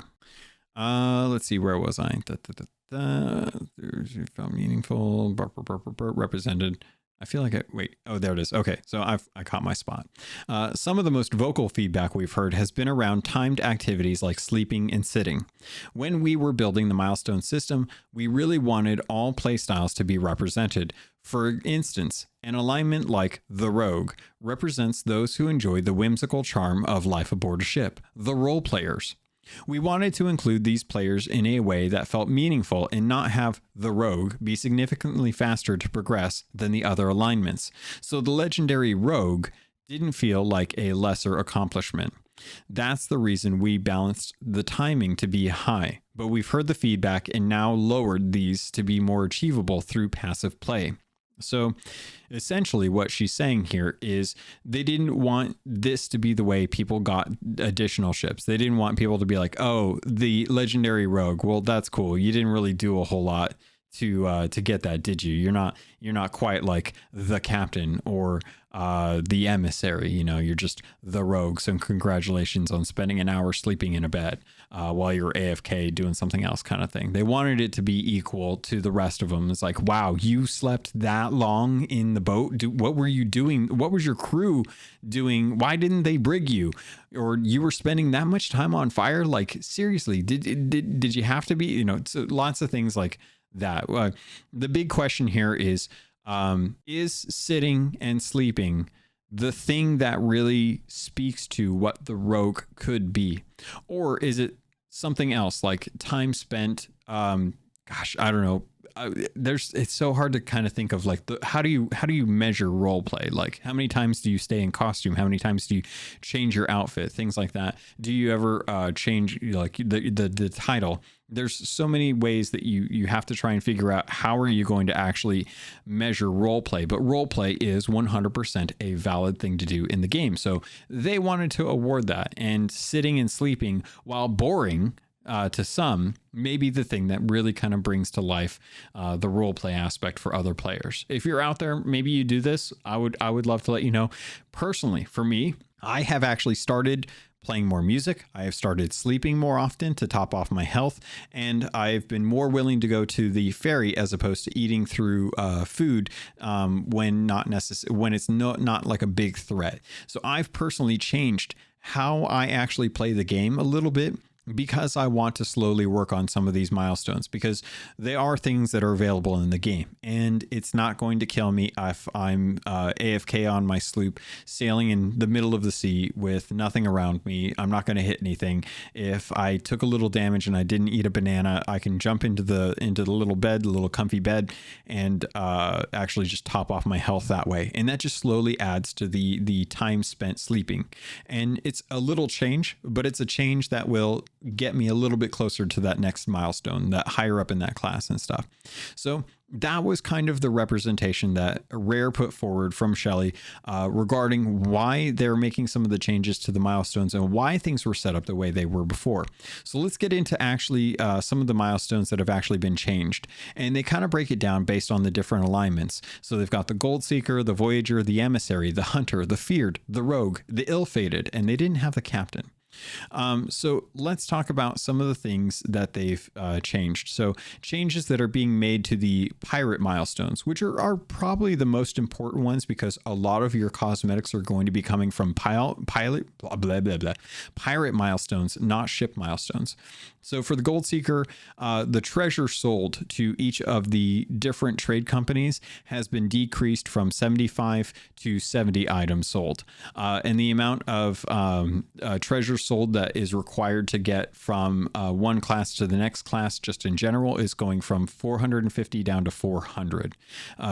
Let's see, where was I? Felt meaningful, represented. I feel like there it is. Okay, so I caught my spot. Some of the most vocal feedback we've heard has been around timed activities like sleeping and sitting. When we were building the Milestone system, we really wanted all playstyles to be represented. For instance, an alignment like the Rogue represents those who enjoy the whimsical charm of life aboard a ship, the role players. We wanted to include these players in a way that felt meaningful and not have the Rogue be significantly faster to progress than the other alignments. So the legendary Rogue didn't feel like a lesser accomplishment. That's the reason we balanced the timing to be high, but we've heard the feedback and now lowered these to be more achievable through passive play. So essentially what she's saying here is they didn't want this to be the way people got additional ships. They didn't want people to be like, oh, the legendary Rogue. Well, that's cool. You didn't really do a whole lot to get that, did you? You're not quite like the captain or the emissary. You're just the Rogue. So congratulations on spending an hour sleeping in a bed while you're AFK doing something else, kind of thing. They wanted it to be equal to the rest of them. It's like, wow, you slept that long in the boat. What were you doing? What was your crew doing? Why didn't they brig you? Or you were spending that much time on fire? Like, seriously, did you have to be? So lots of things like that. The big question here is sitting and sleeping the thing that really speaks to what the Rogue could be? Or is it something else like time spent? I don't know. It's so hard to kind of think of like how do you measure role play? Like how many times do you stay in costume? How many times do you change your outfit? Things like that. Do you ever change like the title? There's so many ways that you have to try and figure out how are you going to actually measure role play. But role play is 100% a valid thing to do in the game. So they wanted to award that, and sitting and sleeping, while boring to some, maybe the thing that really kind of brings to life the role play aspect for other players. If you're out there, maybe you do this. I would love to let you know. Personally, for me, I have actually started playing more music. I have started sleeping more often to top off my health, and I've been more willing to go to the ferry as opposed to eating through food when it's not like a big threat. So I've personally changed how I actually play the game a little bit, because I want to slowly work on some of these milestones, because they are things that are available in the game, and it's not going to kill me if I'm AFK on my sloop sailing in the middle of the sea with nothing around me. I'm not going to hit anything. If I took a little damage and I didn't eat a banana, I can jump into the little bed, the little comfy bed, and actually just top off my health that way. And that just slowly adds to the time spent sleeping. And it's a little change, but it's a change that will get me a little bit closer to that next milestone, that higher up in that class and stuff. So that was kind of the representation that Rare put forward from Shelly regarding why they're making some of the changes to the milestones and why things were set up the way they were before. So let's get into actually some of the milestones that have actually been changed. And they kind of break it down based on the different alignments. So they've got the Gold Seeker, the Voyager, the Emissary, the Hunter, the Feared, the Rogue, the Ill-Fated, and they didn't have the Captain. So let's talk about some of the things that they've changed. So changes that are being made to the pirate milestones, which are probably the most important ones because a lot of your cosmetics are going to be coming from pirate milestones, not ship milestones. So for the Gold Seeker, the treasure sold to each of the different trade companies has been decreased from 75 to 70 items sold. And the amount of treasure sold that is required to get from one class to the next class, just in general, is going from 450 down to 400.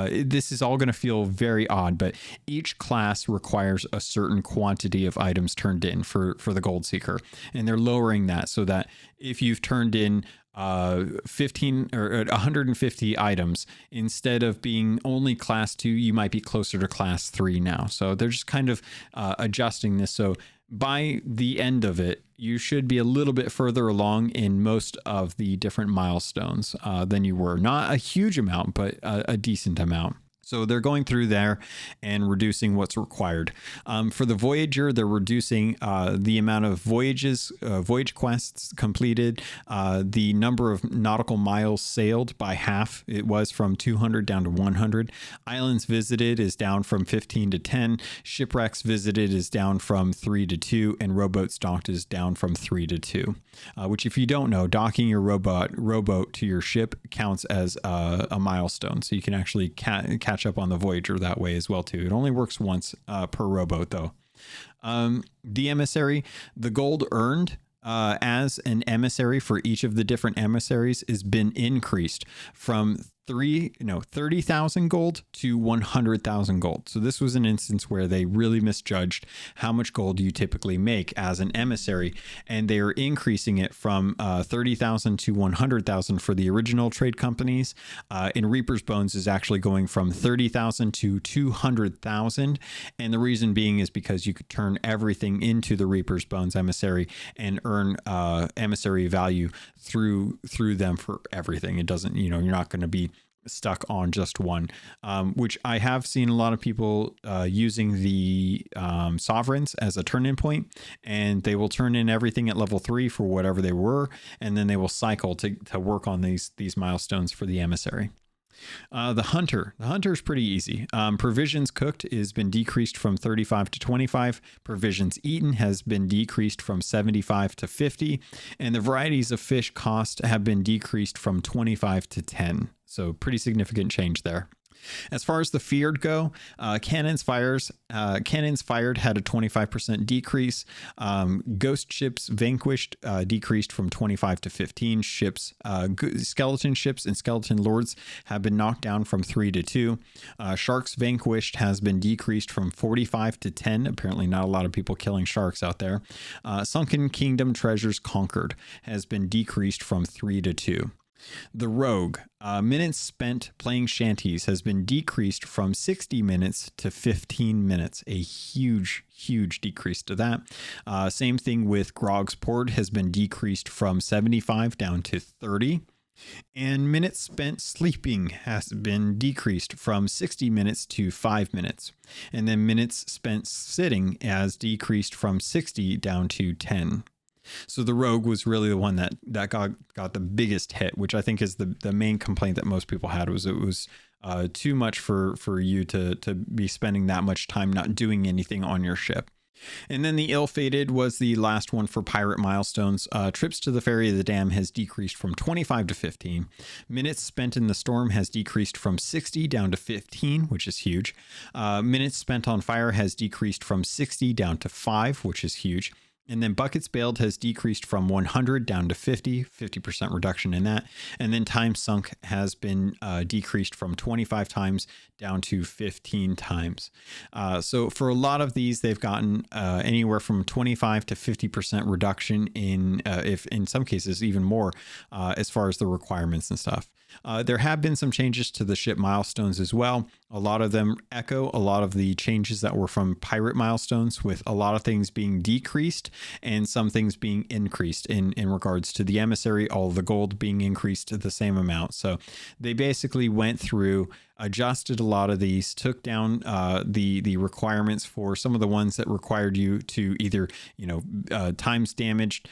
This is all going to feel very odd, but each class requires a certain quantity of items turned in for the Gold Seeker. And they're lowering that so that if you've turned in 15 or 150 items, instead of being only class 2, you might be closer to class 3 now. So they're just kind of adjusting this. So by the end of it, you should be a little bit further along in most of the different milestones than you were. Not a huge amount, but a decent amount. So they're going through there and reducing what's required. For the Voyager, they're reducing the amount of voyage quests completed, the number of nautical miles sailed by half. It was from 200 down to 100. Islands visited is down from 15 to 10. Shipwrecks visited is down from 3 to 2. And rowboats docked is down from 3 to 2. Which, if you don't know, docking your rowboat to your ship counts as a milestone. So you can actually catch up on the Voyager that way as well too. It only works once per rowboat though. The emissary, the gold earned as an emissary for each of the different emissaries has been increased from 30,000 gold to 100,000 gold. So this was an instance where they really misjudged how much gold you typically make as an emissary, and they are increasing it from 30,000 to 100,000 for the original trade companies. In Reaper's Bones is actually going from 30,000 to 200,000, and the reason being is because you could turn everything into the Reaper's Bones emissary and earn emissary value through them for everything. It doesn't, you're not going to be stuck on just one, which I have seen a lot of people using the sovereigns as a turn-in point, and they will turn in everything at level 3 for whatever they were, and then they will cycle to work on these milestones for the emissary. The hunter is pretty easy. Provisions cooked has been decreased from 35 to 25. Provisions eaten has been decreased from 75 to 50. And the varieties of fish cost have been decreased from 25 to 10. So pretty significant change there. As far as the feared go, cannons fired had a 25% decrease. Ghost ships vanquished decreased from 25 to 15. Skeleton ships and skeleton lords have been knocked down from 3 to 2. Sharks vanquished has been decreased from 45 to 10. Apparently not a lot of people killing sharks out there. Sunken Kingdom treasures conquered has been decreased from 3 to 2. The Rogue, minutes spent playing shanties has been decreased from 60 minutes to 15 minutes. A huge decrease to that. Same thing with Grog's Port has been decreased from 75 down to 30. And minutes spent sleeping has been decreased from 60 minutes to 5 minutes. And then minutes spent sitting has decreased from 60 down to 10. So the Rogue was really the one that got the biggest hit, which I think is the main complaint that most people had was it was too much for you to be spending that much time not doing anything on your ship. And then the Ill-Fated was the last one for pirate milestones. Trips to the Ferry of the Dam has decreased from 25 to 15. Minutes spent in the storm has decreased from 60 down to 15, which is huge. Minutes spent on fire has decreased from 60 down to 5, which is huge. And then buckets bailed has decreased from 100 down to 50% reduction in that. And then time sunk has been decreased from 25 times down to 15 times. So for a lot of these, they've gotten anywhere from 25 to 50% reduction if in some cases even more, as far as the requirements and stuff. There have been some changes to the ship milestones as well. A lot of them echo a lot of the changes that were from pirate milestones, with a lot of things being decreased and some things being increased in regards to the emissary, all the gold being increased to the same amount. So they basically went through, adjusted a lot of these, took down the requirements for some of the ones that required you to either, times damaged,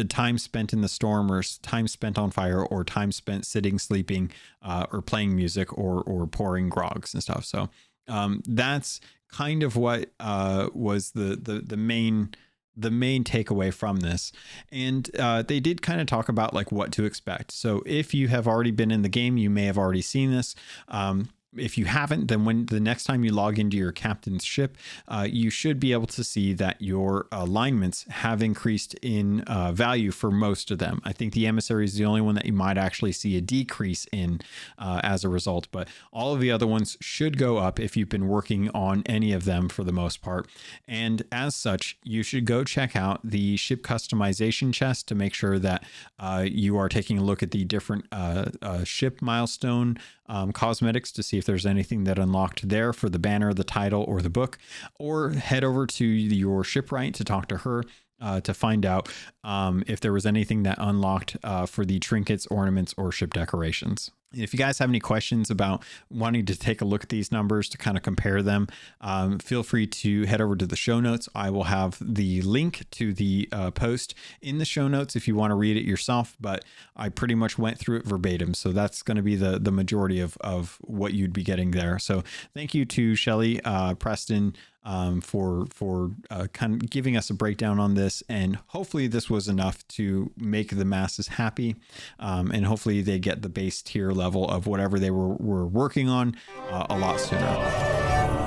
time spent in the storm, or time spent on fire, or time spent sitting, sleeping, or playing music, or pouring grogs and stuff. So that's kind of what was the main takeaway from this. And they did kind of talk about like what to expect. So if you have already been in the game, you may have already seen this. If you haven't, then when the next time you log into your captain's ship, you should be able to see that your alignments have increased in value for most of them. I think the emissary is the only one that you might actually see a decrease in as a result, but all of the other ones should go up if you've been working on any of them for the most part. And as such, you should go check out the ship customization chest to make sure that you are taking a look at the different ship milestone cosmetics to see if there's anything that unlocked there for the banner, the title, or the book, or head over to your shipwright to talk to her to find out if there was anything that unlocked for the trinkets, ornaments, or ship decorations. If you guys have any questions about wanting to take a look at these numbers to kind of compare them, feel free to head over to the show notes. I will have the link to the post in the show notes if you want to read it yourself, but I pretty much went through it verbatim. So that's going to be the majority of what you'd be getting there. So thank you to Shelly, Preston, for kind of giving us a breakdown on this, and hopefully this was enough to make the masses happy, and hopefully they get the base tier level of whatever they were working on a lot sooner.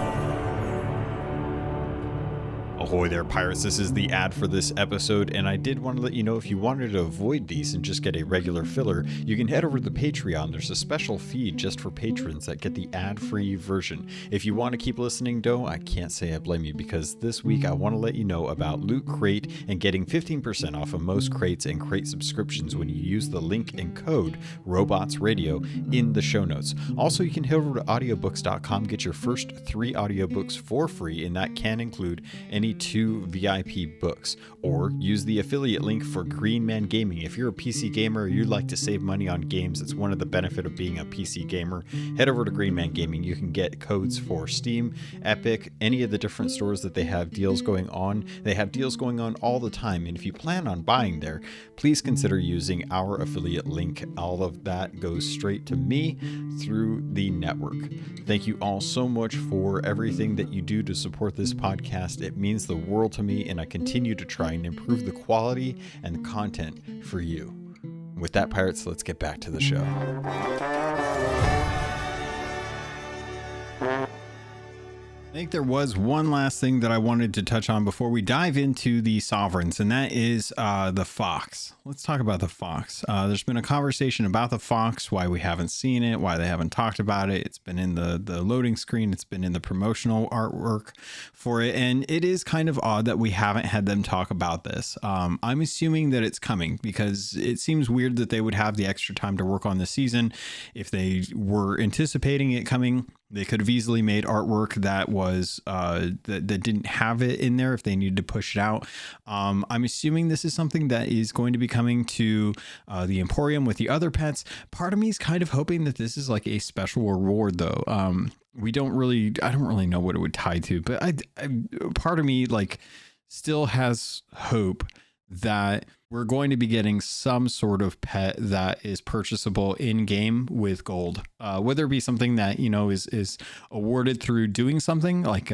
Ahoy there, pirates. This is the ad for this episode, and I did want to let you know if you wanted to avoid these and just get a regular filler, you can head over to the Patreon. There's a special feed just for patrons that get the ad-free version. If you want to keep listening, though, I can't say I blame you, because this week I want to let you know about Loot Crate and getting 15% off of most crates and crate subscriptions when you use the link and code RobotsRadio in the show notes. Also, you can head over to audiobooks.com, get your first 3 audiobooks for free, and that can include any 2 VIP books, or use the affiliate link for Green Man Gaming. If you're a PC gamer or you'd like to save money on games, it's one of the benefits of being a PC gamer. Head over to Green Man Gaming. You can get codes for Steam, Epic, any of the different stores that they have deals going on. They have deals going on all the time, and if you plan on buying there, please consider using our affiliate link. All of that goes straight to me through the network. Thank you all so much for everything that you do to support this podcast. It means the world to me, and I continue to try and improve the quality and the content for you. With that, pirates, let's get back to the show. I think there was one last thing that I wanted to touch on before we dive into the sovereigns, and that is the Fox. Let's talk about the Fox. There's been a conversation about the Fox, why we haven't seen it, why they haven't talked about it. It's been in the loading screen. It's been in the promotional artwork for it, and it is kind of odd that we haven't had them talk about this. I'm assuming that it's coming, because it seems weird that they would have the extra time to work on the season. If they were anticipating it coming, they could have easily made artwork that was that didn't have it in there if they needed to push it out. I'm assuming this is something that is going to be coming to the Emporium with the other pets. Part of me is kind of hoping that this is like a special reward, though. I don't really know what it would tie to, but I part of me like still has hope that we're going to be getting some sort of pet that is purchasable in game with gold, whether it be something that, is awarded through doing something like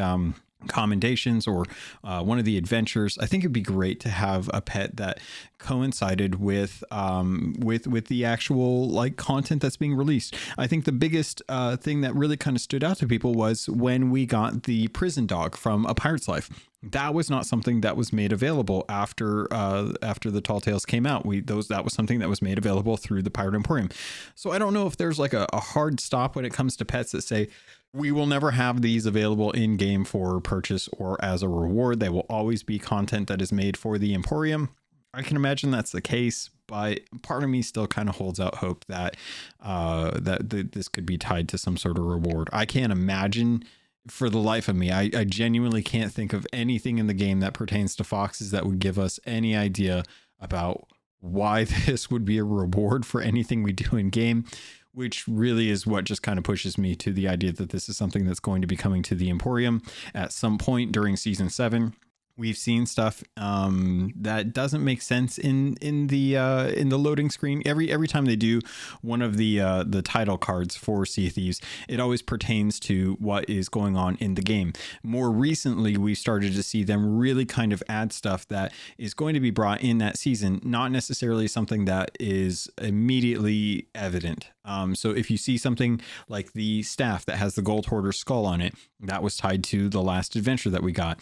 commendations or one of the adventures. I think it'd be great to have a pet that coincided with the actual like content that's being released. I think the biggest thing that really kind of stood out to people was when we got the prison dog from A Pirate's Life. That was not something that was made available after the Tall Tales came out. That was something that was made available through the Pirate Emporium. So I don't know if there's like a hard stop when it comes to pets that say, we will never have these available in game for purchase or as a reward. They will always be content that is made for the Emporium. I can imagine that's the case, but part of me still kind of holds out hope that this could be tied to some sort of reward. I can't imagine for the life of me, I genuinely can't think of anything in the game that pertains to foxes that would give us any idea about why this would be a reward for anything we do in game, which really is what just kind of pushes me to the idea that this is something that's going to be coming to the Emporium at some point during season 7. We've seen stuff that doesn't make sense in the loading screen. Every time they do one of the title cards for Sea of Thieves, it always pertains to what is going on in the game. More recently, we started to see them really kind of add stuff that is going to be brought in that season, not necessarily something that is immediately evident. So if you see something like the staff that has the Gold Hoarder skull on it, that was tied to the last adventure that we got.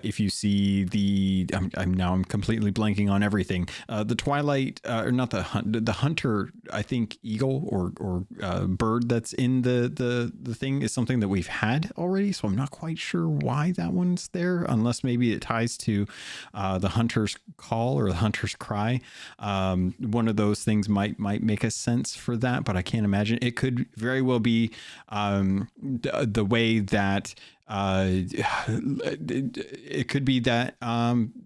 If you see I'm completely blanking on everything. The Twilight, or not the Hunter, I think eagle or bird that's in the thing is something that we've had already. So I'm not quite sure why that one's there, unless maybe it ties to the Hunter's Call or the Hunter's Cry. One of those things might make a sense for that, but I can't imagine. It could very well be the way that it could be that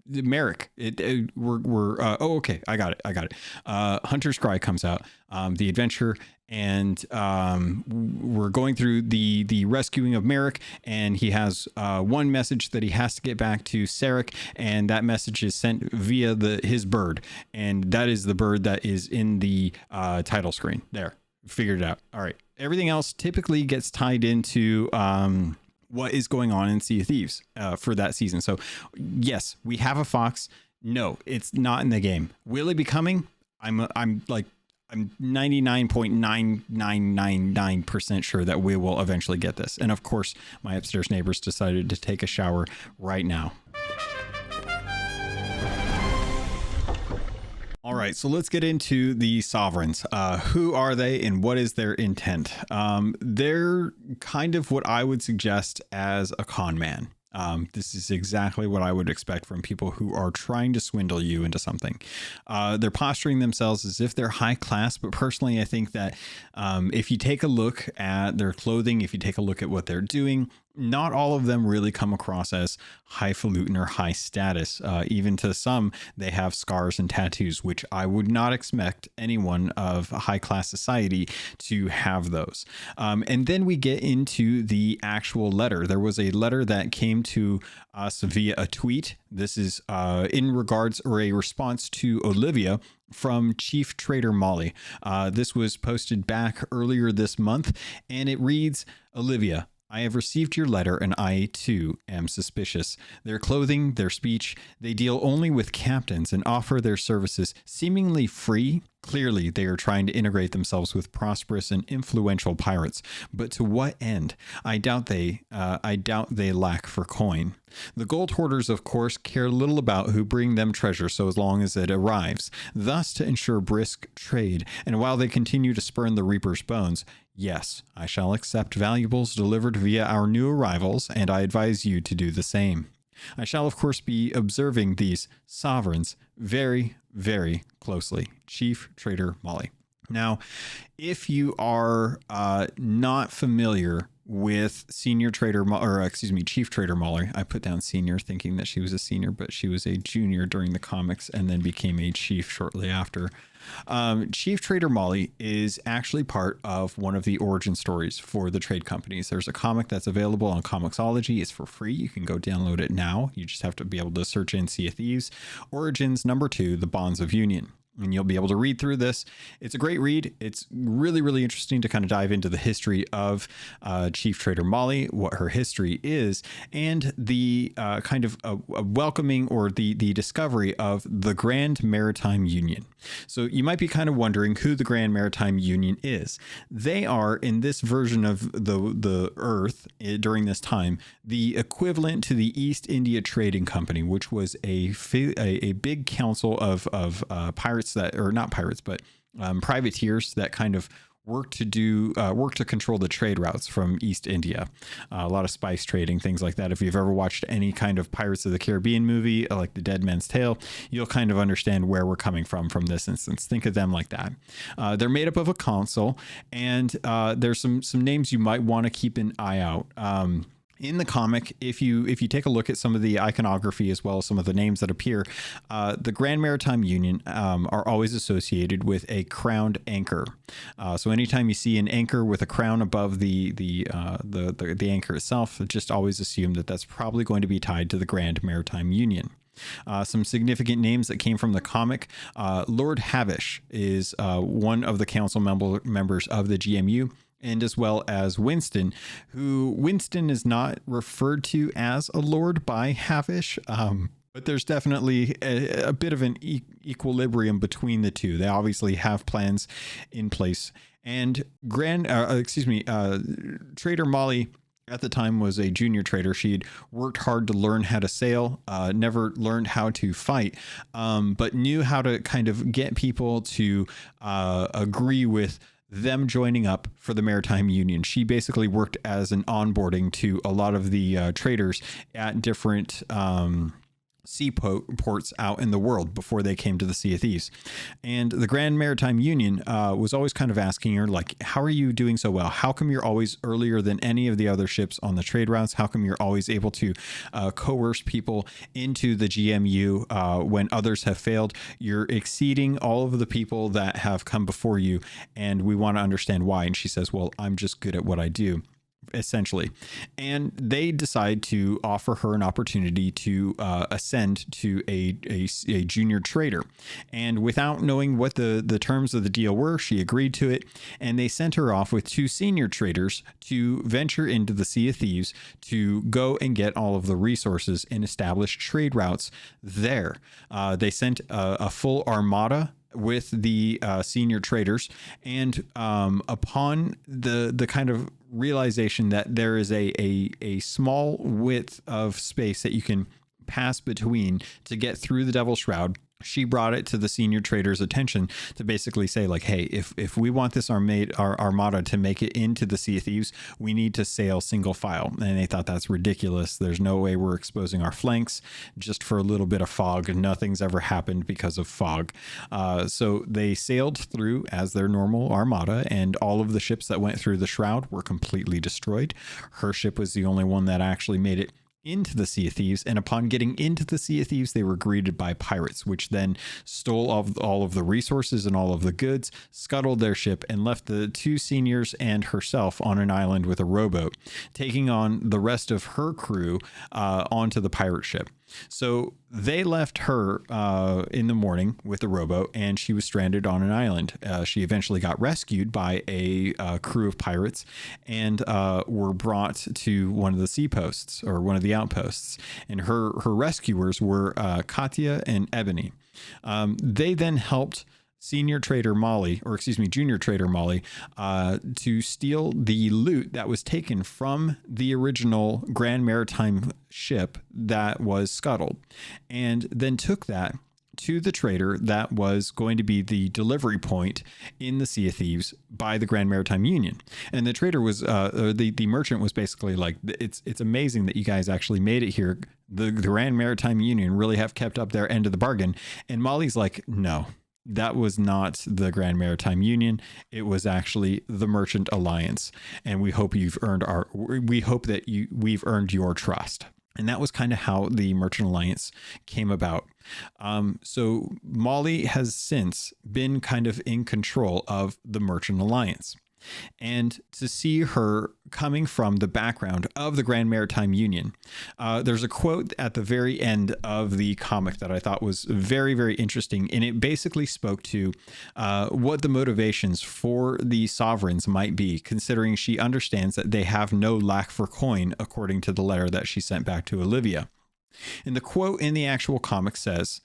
Merrick. Okay, I got it. Hunter's Cry comes out, the adventure, and we're going through the rescuing of Merrick, and he has one message that he has to get back to Sarek, and that message is sent via his bird, and that is the bird that is in the title screen. There, figured it out. All right, everything else typically gets tied into what is going on in Sea of Thieves for that season. So yes, we have a fox. No, it's not in the game. Will it be coming? I'm 99.9999% sure that we will eventually get this. And of course, my upstairs neighbors decided to take a shower right now. All right, so let's get into the Sovereigns. Who are they and what is their intent? They're kind of what I would suggest as a con man. This is exactly what I would expect from people who are trying to swindle you into something. They're posturing themselves as if they're high class, but personally, I think that if you take a look at their clothing, if you take a look at what they're doing, not all of them really come across as highfalutin or high status. Even to some, they have scars and tattoos, which I would not expect anyone of a high class society to have those. And then we get into the actual letter. There was a letter that came to us via a tweet. This is in regards or a response to Olivia from Chief Trader Molly. This was posted back earlier this month, and it reads, Olivia, I have received your letter, and I, too, am suspicious. Their clothing, their speech, they deal only with captains and offer their services seemingly free. Clearly, they are trying to integrate themselves with prosperous and influential pirates. But to what end? I doubt they lack for coin. The gold hoarders, of course, care little about who bring them treasure so as long as it arrives, thus to ensure brisk trade. And while they continue to spurn the reaper's bones, yes, I shall accept valuables delivered via our new arrivals, and I advise you to do the same. I shall, of course, be observing these sovereigns very, very closely. Chief Trader Molly. Now, if you are not familiar with Chief Trader Molly, I put down senior thinking that she was a senior, but she was a junior during the comics and then became a chief shortly after. Chief Trader Molly is actually part of one of the origin stories for the trade companies. There's a comic that's available on Comixology. It's for free. You can go download it now. You just have to be able to search in Sea of Thieves Origins #2, The Bonds of Union. And you'll be able to read through this. It's a great read. It's really, really interesting to kind of dive into the history of Chief Trader Molly, what her history is, and the kind of a welcoming or the discovery of the Grand Maritime Union. So you might be kind of wondering who the Grand Maritime Union is. They are, in this version of the Earth during this time, the equivalent to the East India Trading Company, which was a big council of pirates that, or not pirates, but privateers that kind of work to control the trade routes from East India. A lot of spice trading, things like that. If you've ever watched any kind of Pirates of the Caribbean movie, like The Dead Man's Tale, you'll kind of understand where we're coming from this instance. Think of them like that. They're made up of a council, and there's some names you might want to keep an eye out. In the comic, if you take a look at some of the iconography as well as some of the names that appear, the Grand Maritime Union are always associated with a crowned anchor. So anytime you see an anchor with a crown above the anchor itself, just always assume that that's probably going to be tied to the Grand Maritime Union. Some significant names that came from the comic. Lord Havish is one of the council members of the GMU. And as well as Winston, who Winston is not referred to as a lord by Havish, but there's definitely a bit of an equilibrium between the two. They obviously have plans in place. And Trader Molly at the time was a junior trader. She'd worked hard to learn how to sail, never learned how to fight, but knew how to kind of get people to agree with them joining up for the Maritime Union. She basically worked as an onboarding to a lot of the traders at different seaports out in the world before they came to the Sea of Thieves. And the Grand Maritime Union was always kind of asking her, like, how are you doing so well? How come you're always earlier than any of the other ships on the trade routes? How come you're always able to coerce people into the GMU when others have failed? You're exceeding all of the people that have come before you, and we want to understand why. And she says, well, I'm just good at what I do, essentially. And they decide to offer her an opportunity to ascend to a junior trader. And without knowing what the terms of the deal were, she agreed to it. And they sent her off with 2 senior traders to venture into the Sea of Thieves to go and get all of the resources and establish trade routes there. They sent a full armada with the senior traders, and upon the kind of realization that there is a small width of space that you can pass between to get through the Devil's Shroud, she brought it to the senior trader's attention to basically say, like, hey, if we want this armada to make it into the Sea of Thieves, we need to sail single file. And they thought that's ridiculous. There's no way we're exposing our flanks just for a little bit of fog. Nothing's ever happened because of fog. So they sailed through as their normal armada, and all of the ships that went through the Shroud were completely destroyed. Her ship was the only one that actually made it into the Sea of Thieves, and upon getting into the Sea of Thieves, they were greeted by pirates, which then stole all of the resources and all of the goods, scuttled their ship, and left the 2 seniors and herself on an island with a rowboat, taking on the rest of her crew onto the pirate ship. So they left her in the morning with the rowboat, and she was stranded on an island. She eventually got rescued by a crew of pirates and were brought to one of the sea posts, or one of the outposts. And her rescuers were Katya and Ebony. They then helped junior trader Molly, to steal the loot that was taken from the original Grand Maritime ship that was scuttled, and then took that to the trader that was going to be the delivery point in the Sea of Thieves by the Grand Maritime Union. And the trader was, the merchant was basically like, it's amazing that you guys actually made it here. The Grand Maritime Union really have kept up their end of the bargain. And Molly's like, no, that was not the Grand Maritime Union. It was actually the Merchant Alliance. And we hope we've earned your trust. And that was kind of how the Merchant Alliance came about. So Molly has since been kind of in control of the Merchant Alliance. And to see her coming from the background of the Grand Maritime Union, there's a quote at the very end of the comic that I thought was very, very interesting. And it basically spoke to what the motivations for the sovereigns might be, considering she understands that they have no lack for coin, according to the letter that she sent back to Olivia. And the quote in the actual comic says,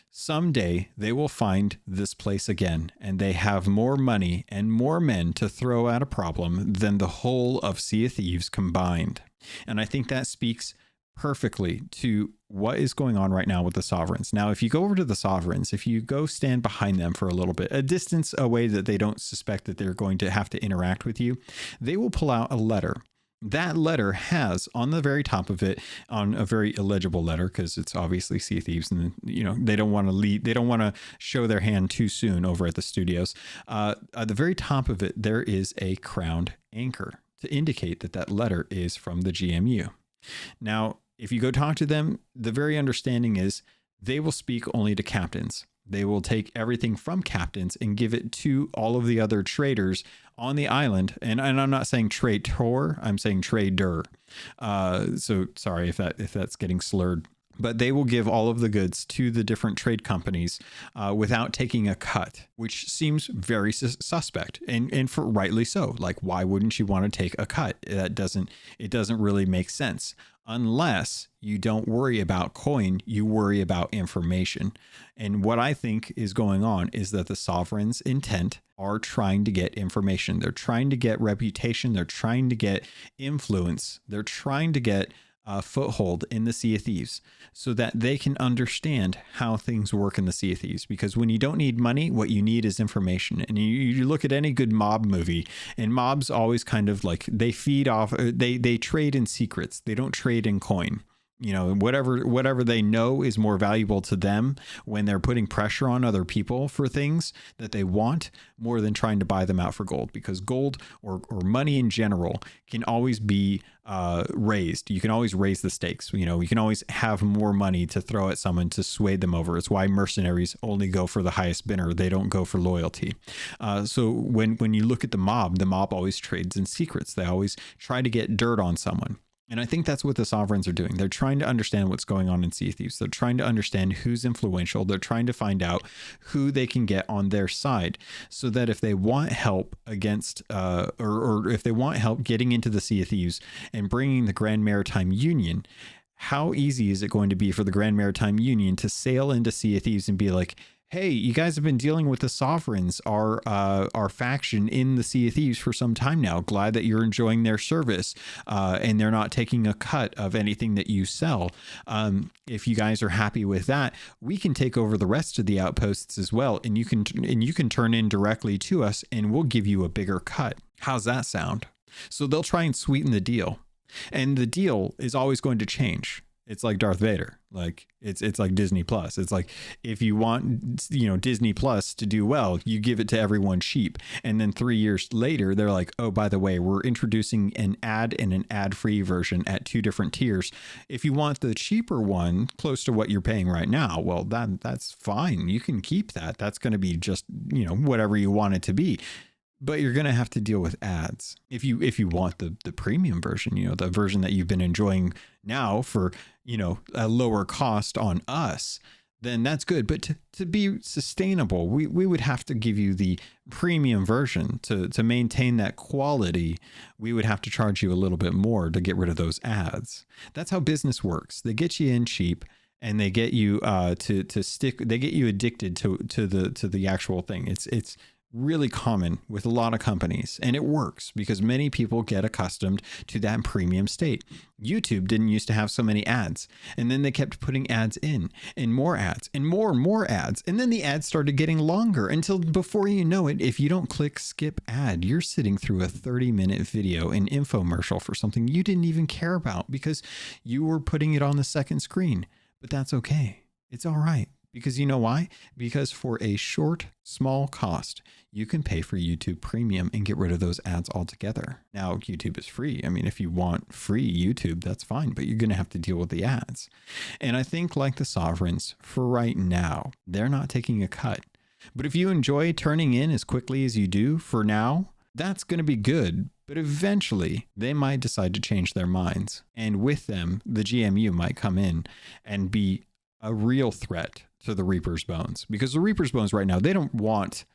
"Someday they will find this place again, and they have more money and more men to throw at a problem than the whole of Sea of Thieves combined." And I think that speaks perfectly to what is going on right now with the sovereigns. Now, if you go over to the sovereigns, if you go stand behind them for a little bit, a distance away that they don't suspect that they're going to have to interact with you, they will pull out a letter. That letter has on the very top of it, on a very illegible letter, because it's obviously Sea of Thieves, and they don't want to show their hand too soon over at the studios. At the very top of it, there is a crowned anchor to indicate that that letter is from the GMU. Now, if you go talk to them, the very understanding is they will speak only to captains. They will take everything from captains and give it to all of the other traders on the island. And I'm not saying traitor, I'm saying trader. So sorry if that's getting slurred. But they will give all of the goods to the different trade companies without taking a cut, which seems very suspect, and for rightly so. Like, why wouldn't you want to take a cut? It doesn't really make sense unless you don't worry about coin, you worry about information. And what I think is going on is that the sovereign's intent are trying to get information. They're trying to get reputation. They're trying to get influence. They're trying to get a foothold in the Sea of Thieves so that they can understand how things work in the Sea of Thieves. Because when you don't need money, what you need is information. And you look at any good mob movie, and mobs always kind of like, they feed off, they trade in secrets. They don't trade in coin. You know, whatever they know is more valuable to them when they're putting pressure on other people for things that they want, more than trying to buy them out for gold, because gold or money in general can always be raised. You can always raise the stakes. You know, you can always have more money to throw at someone to sway them over. It's why mercenaries only go for the highest bidder. They don't go for loyalty. So when you look at the mob always trades in secrets. They always try to get dirt on someone. And I think that's what the sovereigns are doing. They're trying to understand what's going on in Sea of Thieves. They're trying to understand who's influential. They're trying to find out who they can get on their side, so that if they want help against, or if they want help getting into the Sea of Thieves and bringing the Grand Maritime Union, how easy is it going to be for the Grand Maritime Union to sail into Sea of Thieves and be like, hey, you guys have been dealing with the sovereigns, our faction in the Sea of Thieves for some time now. Glad that you're enjoying their service, and they're not taking a cut of anything that you sell. If you guys are happy with that, we can take over the rest of the outposts as well, and you can turn in directly to us, and we'll give you a bigger cut. How's that sound? So they'll try and sweeten the deal, and the deal is always going to change. It's like Darth Vader. Like it's like Disney Plus. It's like, if you want, Disney Plus to do well, you give it to everyone cheap. And then 3 years later, they're like, oh, by the way, we're introducing an ad and an ad-free version at 2 different tiers. If you want the cheaper one, close to what you're paying right now, well, that's fine. You can keep that. That's going to be just, whatever you want it to be. But you're going to have to deal with ads. If you want the premium version, the version that you've been enjoying now for, a lower cost on us, then that's good. But to be sustainable, we would have to give you the premium version to maintain that quality. We would have to charge you a little bit more to get rid of those ads. That's how business works. They get you in cheap, and they get you to stick. They get you addicted to the actual thing. It's really common with a lot of companies, and it works because many people get accustomed to that premium state. YouTube didn't used to have so many ads, and then they kept putting ads in, and more ads, and more ads, and then the ads started getting longer until, before you know it, if you don't click skip ad, you're sitting through a 30-minute video, an infomercial for something you didn't even care about because you were putting it on the second screen. But that's okay. It's all right. Because you know why? Because for a short, small cost, you can pay for YouTube Premium and get rid of those ads altogether. Now, YouTube is free. I mean, if you want free YouTube, that's fine, but you're going to have to deal with the ads. And I think, like the sovereigns, for right now, they're not taking a cut. But if you enjoy turning in as quickly as you do for now, that's going to be good. But eventually, they might decide to change their minds. And with them, the GMU might come in and be a real threat to the Reaper's Bones, because the Reaper's Bones right now, they don't want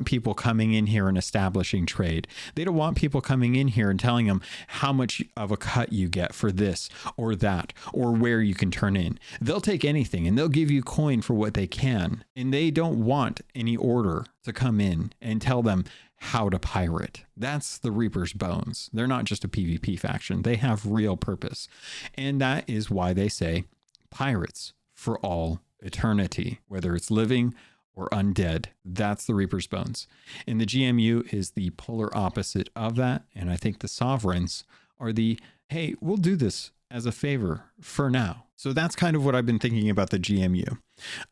people coming in here and establishing trade. They don't want people coming in here and telling them how much of a cut you get for this or that, or where you can turn in. They'll take anything, and they'll give you coin for what they can. And they don't want any order to come in and tell them how to pirate. That's the Reaper's Bones. They're not just a PvP faction. They have real purpose. And that is why they say pirates for all eternity, whether it's living or undead. That's the Reaper's Bones. And the GMU is the polar opposite of that. And I think the sovereigns are the, hey, we'll do this as a favor for now. So that's kind of what I've been thinking about the GMU.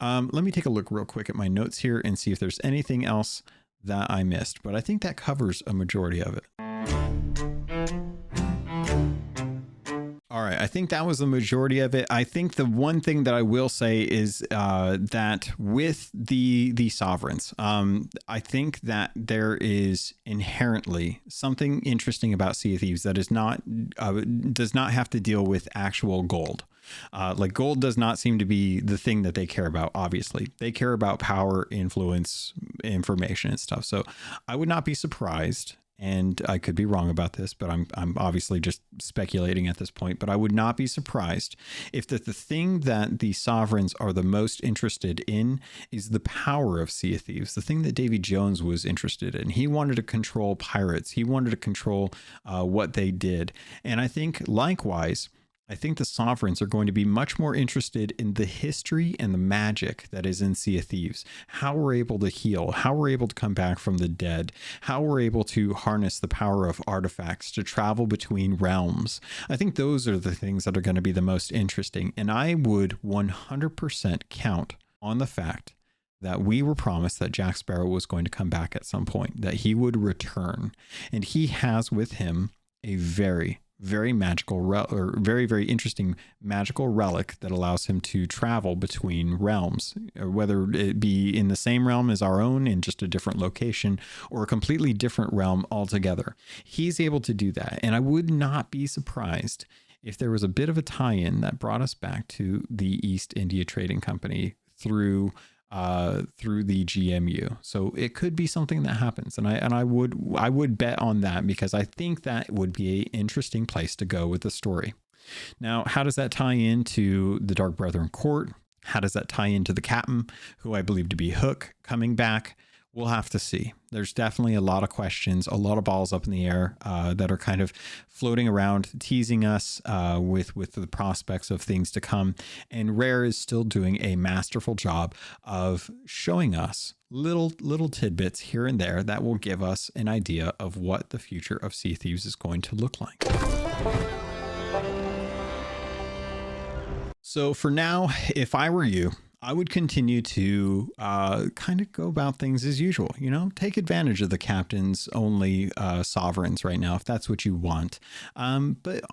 Let me take a look real quick at my notes here and see if there's anything else that I missed, but I think that covers a majority of it. I think that was the majority of it. I think the one thing that I will say is that with the sovereigns, I think that there is inherently something interesting about Sea of Thieves that is not does not have to deal with actual gold. Like gold does not seem to be the thing that they care about. Obviously, they care about power, influence, information, and stuff. So I would not be surprised, and I could be wrong about this, but I'm obviously just speculating at this point, but I would not be surprised if the thing that the sovereigns are the most interested in is the power of Sea of Thieves, the thing that Davy Jones was interested in. He wanted to control pirates. He wanted to control what they did. And I think likewise, I think the sovereigns are going to be much more interested in the history and the magic that is in Sea of Thieves, how we're able to heal, how we're able to come back from the dead, how we're able to harness the power of artifacts to travel between realms. I think those are the things that are going to be the most interesting. And I would 100% count on the fact that we were promised that Jack Sparrow was going to come back at some point, that he would return. And he has with him a very magical or very interesting magical relic that allows him to travel between realms, whether it be in the same realm as our own in just a different location or a completely different realm altogether. He's able to do that. And I would not be surprised if there was a bit of a tie-in that brought us back to the East India Trading Company through the GMU. So it could be something that happens. And I would bet on that, because I think that would be an interesting place to go with the story. Now, how does that tie into the Dark Brethren Court? How does that tie into the captain, who I believe to be Hook, coming back? We'll have to see. There's definitely a lot of questions, a lot of balls up in the air that are kind of floating around, teasing us with the prospects of things to come. And Rare is still doing a masterful job of showing us little tidbits here and there that will give us an idea of what the future of Sea Thieves is going to look like. So for now, if I were you, I would continue to kind of go about things as usual, take advantage of the captain's only sovereigns right now, if that's what you want. But,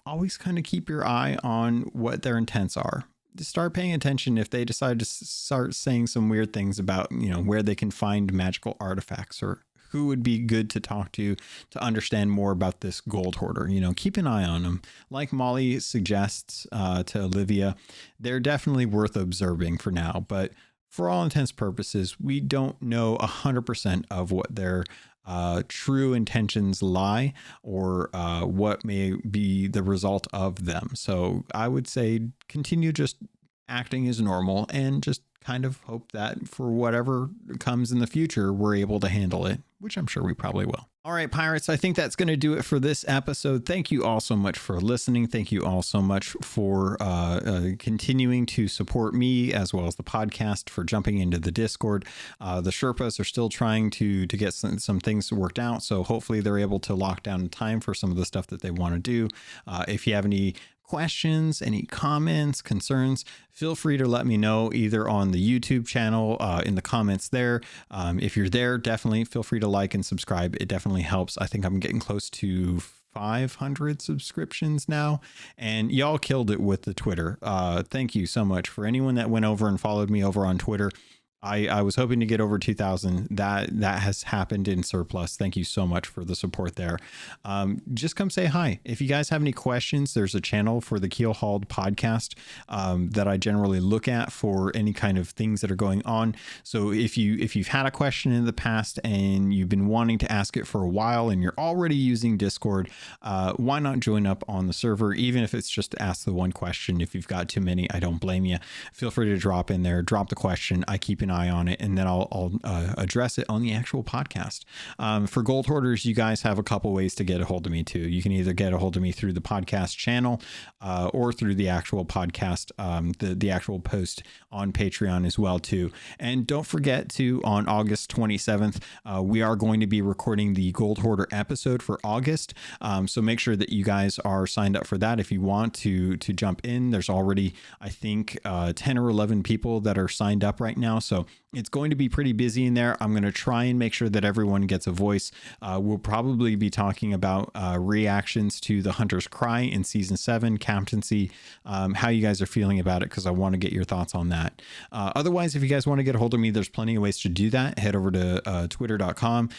always kind of keep your eye on what their intents are. Just start paying attention if they decide to start saying some weird things about, where they can find magical artifacts, or who would be good to talk to understand more about this gold hoarder. Keep an eye on them. Like Molly suggests to Olivia, they're definitely worth observing for now, but for all intents and purposes, we don't know 100% of what their true intentions lie, or what may be the result of them. So I would say continue just acting as normal and just kind of hope that for whatever comes in the future, we're able to handle it, which I'm sure we probably will. All right, pirates, I think that's going to do it for this episode. Thank you all so much for listening. Thank you all so much for continuing to support me as well as the podcast, for jumping into the Discord. The Sherpas are still trying to get some things worked out. So hopefully they're able to lock down time for some of the stuff that they want to do. If you have any questions, any comments, concerns, feel free to let me know either on the YouTube channel, in the comments there. If you're there, definitely feel free to like and subscribe. It definitely helps. I think I'm getting close to 500 subscriptions now, and y'all killed it with the Twitter. Thank you so much for anyone that went over and followed me over on Twitter. I was hoping to get over 2,000. That has happened in surplus. Thank you so much for the support there. Just come say hi. If you guys have any questions, there's a channel for the Keelhauled podcast that I generally look at for any kind of things that are going on. So if you've had a question in the past and you've been wanting to ask it for a while and you're already using Discord, why not join up on the server, even if it's just to ask the one question. If you've got too many, I don't blame you. Feel free to drop in there, drop the question. I keep an eye on it, and then I'll address it on the actual podcast. For gold hoarders, you guys have a couple ways to get a hold of me too. You can either get a hold of me through the podcast channel or through the actual podcast, the actual post on Patreon as well too. And don't forget to, on August 27th, we are going to be recording the gold hoarder episode for August. So make sure that you guys are signed up for that if you want to jump in. There's already, I think, 10 or 11 people that are signed up right now. So So it's going to be pretty busy in there. I'm going to try and make sure that everyone gets a voice. We'll probably be talking about reactions to The Hunter's Cry in season 7, captaincy, how you guys are feeling about it, because I want to get your thoughts on that. Otherwise, if you guys want to get a hold of me, there's plenty of ways to do that. Head over to twitter.com,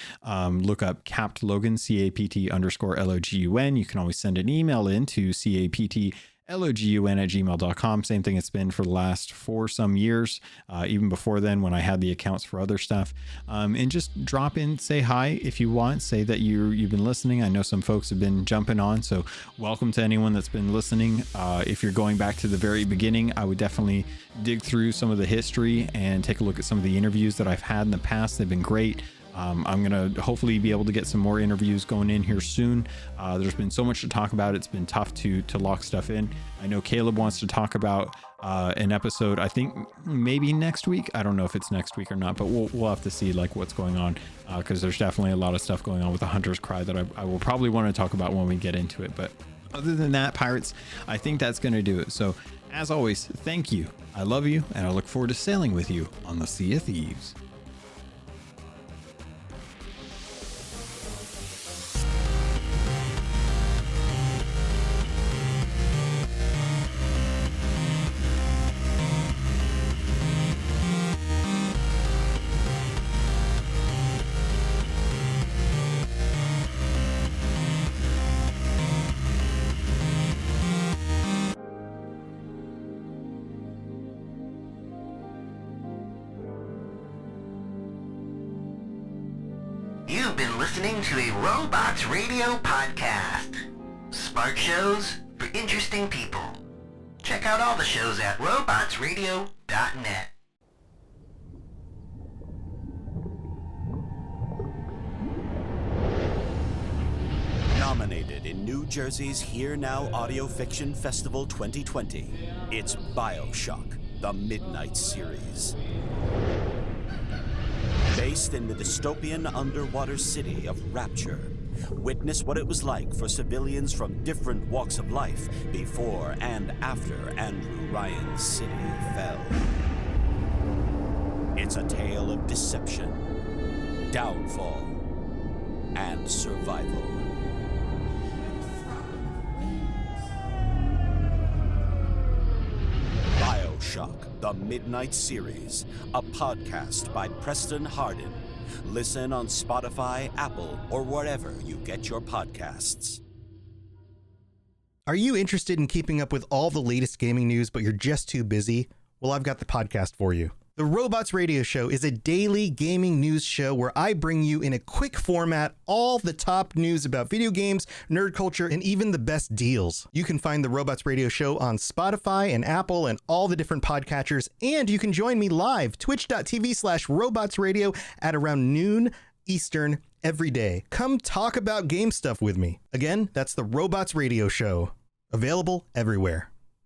look up CaptainLogun, CAPT_LOGUN. You can always send an email in to CAPTLOGUN@gmail.com. Same thing it's been for the last 4 some years, even before then when I had the accounts for other stuff. And just drop in, say hi if you want, say that you've been listening. I know some folks have been jumping on, so welcome to anyone that's been listening. If you're going back to the very beginning, I would definitely dig through some of the history and take a look at some of the interviews that I've had in the past. They've been great. I'm going to hopefully be able to get some more interviews going in here soon. There's been so much to talk about. It's been tough to lock stuff in. I know Caleb wants to talk about an episode, I think maybe next week. I don't know if it's next week or not, but we'll have to see like what's going on, because there's definitely a lot of stuff going on with The Hunter's Cry that I will probably want to talk about when we get into it. But other than that, pirates, I think that's going to do it. So as always, thank you. I love you, and I look forward to sailing with you on the Sea of Thieves. You've been listening to a Robots Radio podcast. Smart shows for interesting people. Check out all the shows at robotsradio.net. Nominated in New Jersey's Here Now Audio Fiction Festival 2020, it's BioShock, the Midnight Series. Based in the dystopian underwater city of Rapture, witness what it was like for civilians from different walks of life before and after Andrew Ryan's city fell. It's a tale of deception, downfall, and survival. BioShock, the Midnight Series, a podcast by Preston Hardin. Listen on Spotify, Apple, or wherever you get your podcasts. Are you interested in keeping up with all the latest gaming news, but you're just too busy? Well, I've got the podcast for you. The Robots Radio Show is a daily gaming news show where I bring you in a quick format all the top news about video games, nerd culture, and even the best deals. You can find the Robots Radio Show on Spotify and Apple and all the different podcatchers, and you can join me live, twitch.tv/robotsradio at around noon Eastern every day. Come talk about game stuff with me. Again, that's the Robots Radio Show. Available everywhere.